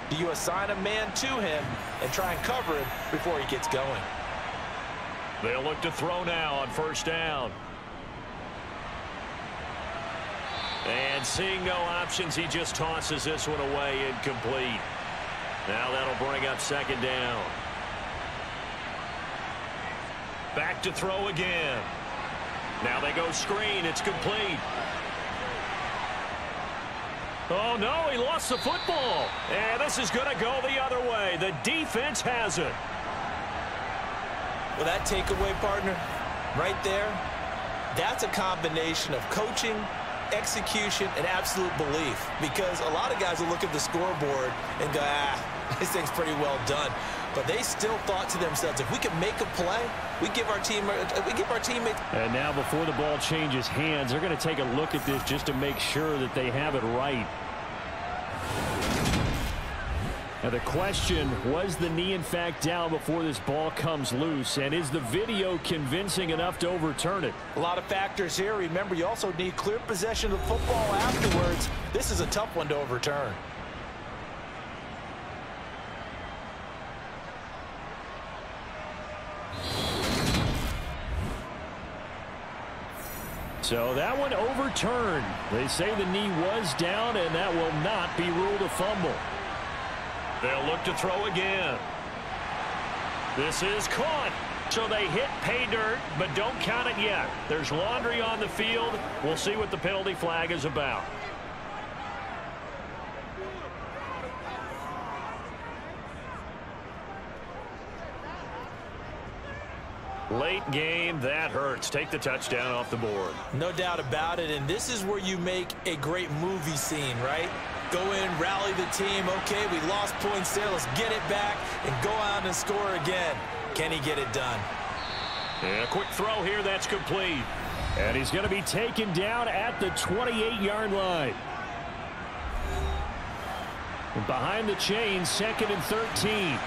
do you assign a man to him and try and cover him before he gets going? They'll look to throw now on first down. And seeing no options, he just tosses this one away, incomplete. Now that'll bring up 2nd down. Back to throw again. Now they go screen. It's complete. Oh, no, he lost the football. And this is going to go the other way. The defense has it. Well, that takeaway, partner, right there, that's a combination of coaching, execution, and absolute belief. Because a lot of guys will look at the scoreboard and go, this thing's pretty well done. But they still thought to themselves, if we can make a play, we give our teammates. And now before the ball changes hands, they're going to take a look at this just to make sure that they have it right. Now the question, was the knee in fact down before this ball comes loose? And is the video convincing enough to overturn it? A lot of factors here. Remember, you also need clear possession of the football afterwards. This is a tough one to overturn. So that one overturned. They say the knee was down, and that will not be ruled a fumble. They'll look to throw again. This is caught. So they hit pay dirt, but don't count it yet. There's laundry on the field. We'll see what the penalty flag is about. Late game, that hurts. Take the touchdown off the board. No doubt about it, and this is where you make a great movie scene, right? Go in, rally the team. Okay, we lost points there. Let's get it back and go out and score again. Can he get it done? And a quick throw here, that's complete. And he's going to be taken down at the 28-yard line. And behind the chains, 2nd and 13.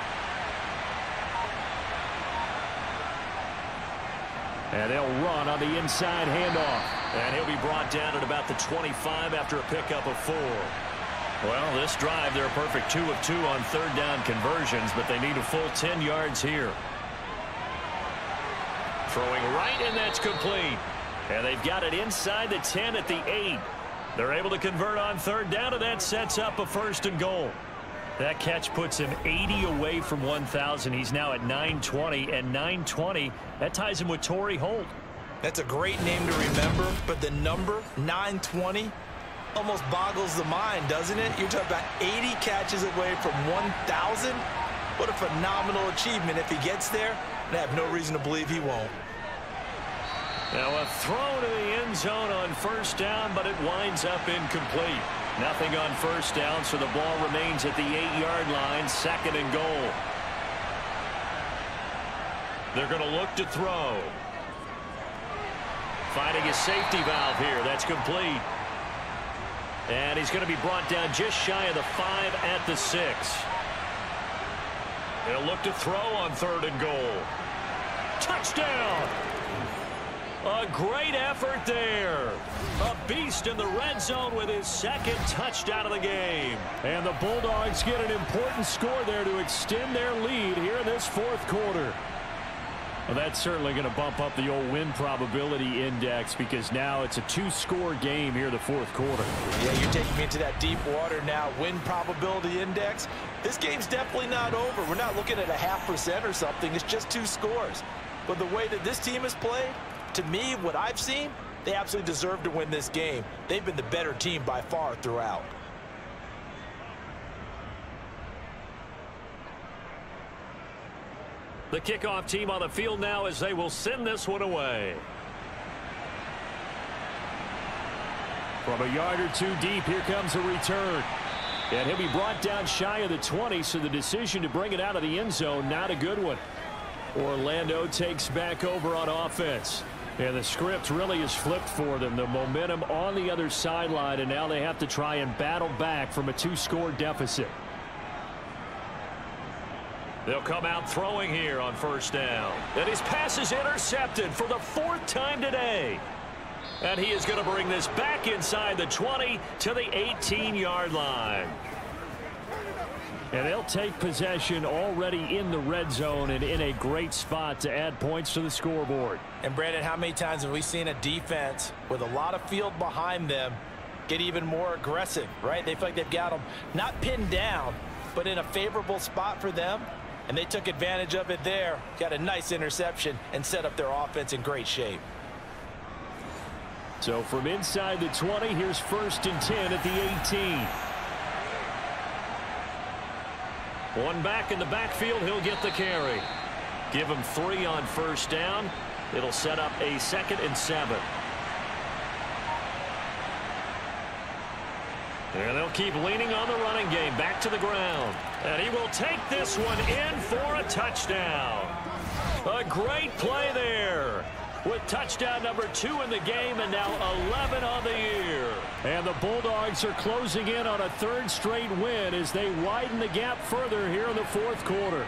And they'll run on the inside handoff. And he'll be brought down at about the 25 after a pickup of 4. Well, this drive, they're a perfect 2 of 2 on 3rd down conversions, but they need a full 10 yards here. Throwing right, and that's complete. And they've got it inside the 10 at the 8. They're able to convert on 3rd down, and that sets up a 1st and goal. That catch puts him 80 away from 1,000. He's now at 920, and 920, that ties him with Torrey Holt. That's a great name to remember, but the number, 920, almost boggles the mind, doesn't it? You're talking about 80 catches away from 1,000. What a phenomenal achievement. If he gets there, I have no reason to believe he won't. Now a throw to the end zone on 1st down, but it winds up incomplete. Nothing on 1st down, so the ball remains at the 8-yard line, 2nd and goal. They're going to look to throw. Finding his safety valve here. That's complete. And he's going to be brought down just shy of the 5 at the 6. They'll look to throw on 3rd and goal. Touchdown! A great effort there. A beast in the red zone with his 2nd touchdown of the game. And the Bulldogs get an important score there to extend their lead here in this 4th quarter. Well, that's certainly going to bump up the old win probability index because now it's a 2-score game here in the 4th quarter. Yeah, you're taking me into that deep water now. Win probability index. This game's definitely not over. We're not looking at a 0.5% or something. It's just 2 scores. But the way that this team has played, to me, what I've seen, they absolutely deserve to win this game. They've been the better team by far throughout. The kickoff team on the field now as they will send this one away. From a yard or two deep, here comes a return. And he'll be brought down shy of the 20, so the decision to bring it out of the end zone, not a good one. Orlando takes back over on offense. And the script really is flipped for them. The momentum on the other sideline, and now they have to try and battle back from a 2-score deficit. They'll come out throwing here on first down. And his pass is intercepted for the 4th time today. And he is going to bring this back inside the 20 to the 18-yard line. And they'll take possession already in the red zone and in a great spot to add points to the scoreboard. And Brandon, how many times have we seen a defense with a lot of field behind them get even more aggressive, right? They feel like they've got them not pinned down, but in a favorable spot for them. And they took advantage of it there, got a nice interception, and set up their offense in great shape. So from inside the 20, here's 1st and 10 at the 18. One back in the backfield, he'll get the carry. Give him 3 on first down. It'll set up a 2nd and 7. And they'll keep leaning on the running game. Back to the ground. And he will take this one in for a touchdown. A great play there. With touchdown number 2 in the game and now 11 on the year. And the Bulldogs are closing in on a 3rd straight win as they widen the gap further here in the 4th quarter.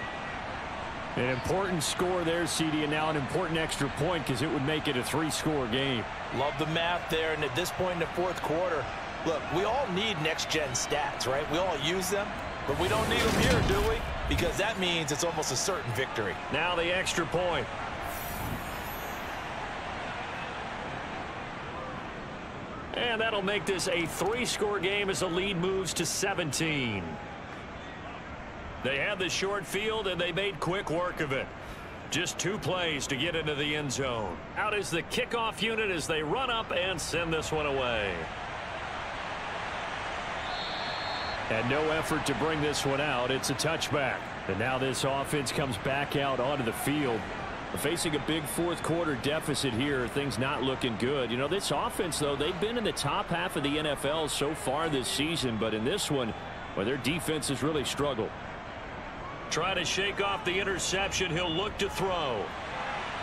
An important score there, CD, and now an important extra point because it would make it a 3-score game. Love the math there, and at this point in the 4th quarter, look, we all need next-gen stats, right? We all use them, but we don't need them here, do we? Because that means it's almost a certain victory. Now the extra point. And that'll make this a 3-score game as the lead moves to 17. They had the short field, and they made quick work of it. Just 2 plays to get into the end zone. Out is the kickoff unit as they run up and send this one away. And no effort to bring this one out. It's a touchback. And now this offense comes back out onto the field. Facing a big 4th quarter deficit here, things not looking good. You know, this offense, though, they've been in the top half of the NFL so far this season, but in this one, well, their defense has really struggled. Trying to shake off the interception, he'll look to throw.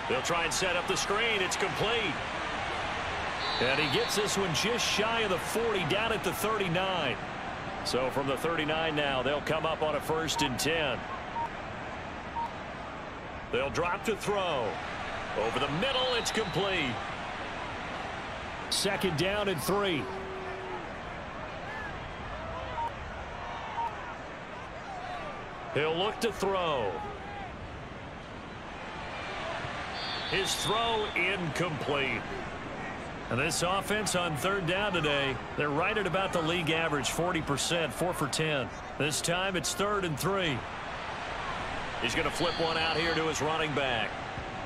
They'll try and set up the screen. It's complete. And he gets this one just shy of the 40, down at the 39. So from the 39 now, they'll come up on a 1st and 10. They'll drop to throw. Over the middle, it's complete. 2nd down and 3. He'll look to throw. His throw incomplete. And this offense on 3rd down today, they're right at about the league average, 40%, 4 for 10. This time it's 3rd and 3. He's going to flip one out here to his running back.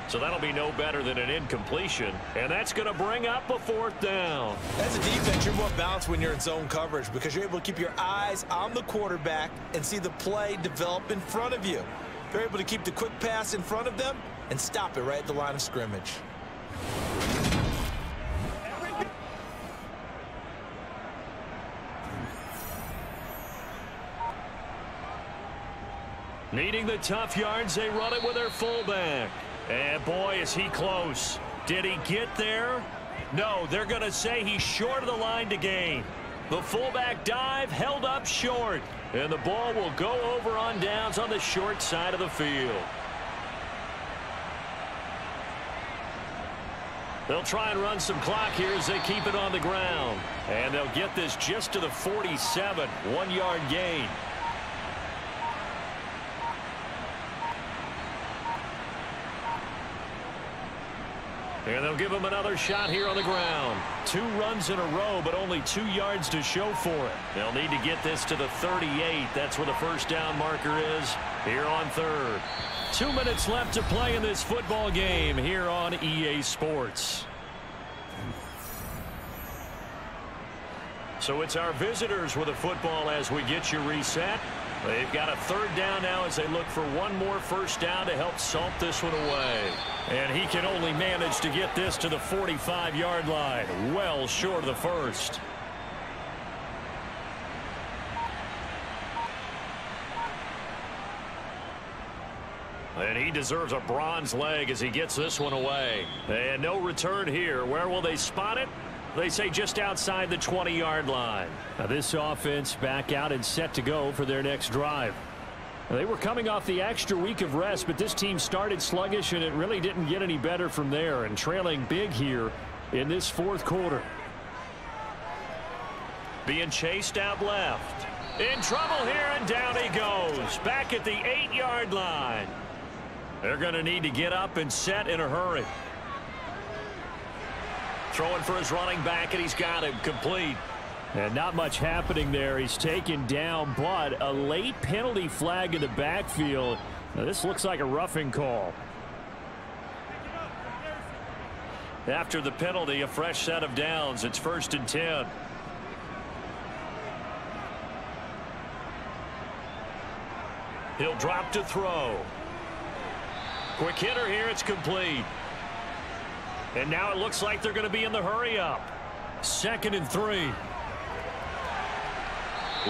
So that'll be no better than an incompletion. And that's going to bring up a 4th down. As a defense, you're more balanced when you're in zone coverage because you're able to keep your eyes on the quarterback and see the play develop in front of you. They're able to keep the quick pass in front of them and stop it right at the line of scrimmage. Needing the tough yards, they run it with their fullback. And boy, is he close. Did he get there? No, they're going to say he's short of the line to gain. The fullback dive held up short. And the ball will go over on downs on the short side of the field. They'll try and run some clock here as they keep it on the ground. And they'll get this just to the 47, 1-yard gain. And they'll give him another shot here on the ground. 2 runs in a row, but only 2 yards to show for it. They'll need to get this to the 38. That's where the 1st down marker is here on 3rd. 2 minutes left to play in this football game here on EA Sports. So it's our visitors with a football as we get you reset. They've got a third down now as they look for one more first down to help salt this one away. And he can only manage to get this to the 45-yard line, well short of the first. And he deserves a bronze leg as he gets this one away. And no return here. Where will they spot it? They say just outside the 20-yard line. Now this offense back out and set to go for their next drive. They were coming off the extra week of rest, but this team started sluggish, and it really didn't get any better from there, and trailing big here in this fourth quarter. Being chased out left. In trouble here, and down he goes. Back at the 8-yard line. They're going to need to get up and set in a hurry. Throwing for his running back, and he's got him complete. And not much happening there. He's taken down, but a late penalty flag in the backfield. Now, this looks like a roughing call. After the penalty, a fresh set of downs. It's 1st and 10. He'll drop to throw. Quick hitter here. It's complete. And now it looks like they're going to be in the hurry-up. 2nd and 3.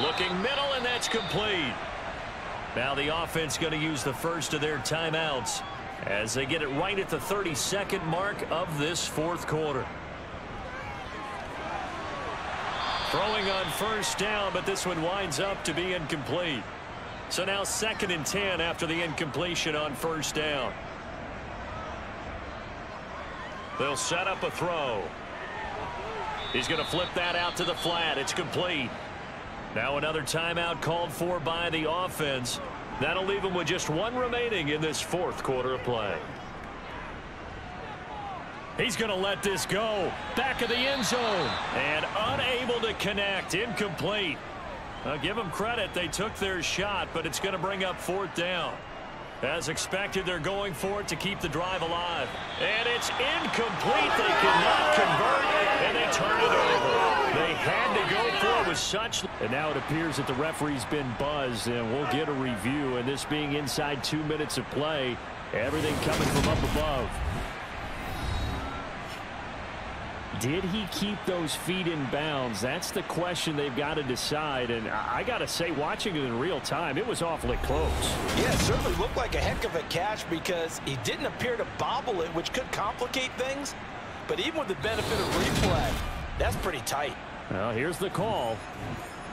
Looking middle, and that's complete. Now the offense going to use the first of their timeouts as they get it right at the 32nd mark of this fourth quarter. Throwing on first down, but this one winds up to be incomplete. So now 2nd and 10 after the incompletion on first down. They'll set up a throw. He's going to flip that out to the flat. It's complete. Now another timeout called for by the offense. That'll leave him with just one remaining in this fourth quarter of play. He's going to let this go. Back of the end zone. And unable to connect. Incomplete. I'll give them credit. They took their shot, but it's going to bring up 4th down. As expected, they're going for it to keep the drive alive. And it's incomplete. They cannot convert, and they turn it over. They had to go for it with such. And now it appears that the referee's been buzzed, and we'll get a review. And this being inside 2 minutes of play, everything coming from up above. Did he keep those feet in bounds? That's the question they've got to decide. And I got to say, watching it in real time, it was awfully close. Yeah, it certainly looked like a heck of a catch because he didn't appear to bobble it, which could complicate things. But even with the benefit of replay, that's pretty tight. Well, here's the call.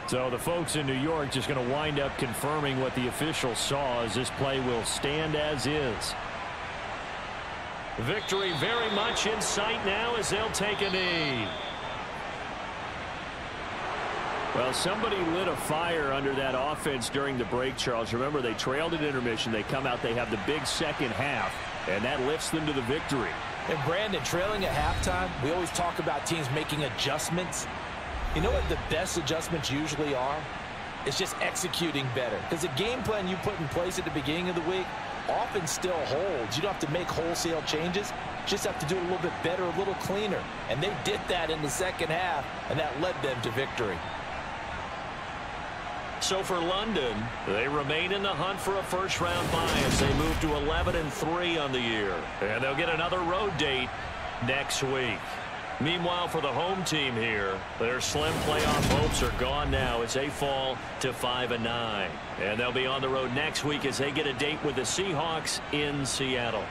So the folks in New York just going to wind up confirming what the officials saw as this play will stand as is. Victory very much in sight now as they'll take a knee. Well, somebody lit a fire under that offense during the break, Charles. Remember, they trailed at intermission. They come out, they have the big second half, and that lifts them to the victory. And Brandon, trailing at halftime, we always talk about teams making adjustments. You know what the best adjustments usually are? It's just executing better. Because the game plan you put in place at the beginning of the week often still holds. You don't have to make wholesale changes. Just have to do it a little bit better, a little cleaner. And they did that in the second half, and that led them to victory. So for London, they remain in the hunt for a first-round bye as they move to 11-3 on the year. And they'll get another road date next week. Meanwhile, for the home team here, their slim playoff hopes are gone now as they fall to 5-9. And they'll be on the road next week as they get a date with the Seahawks in Seattle.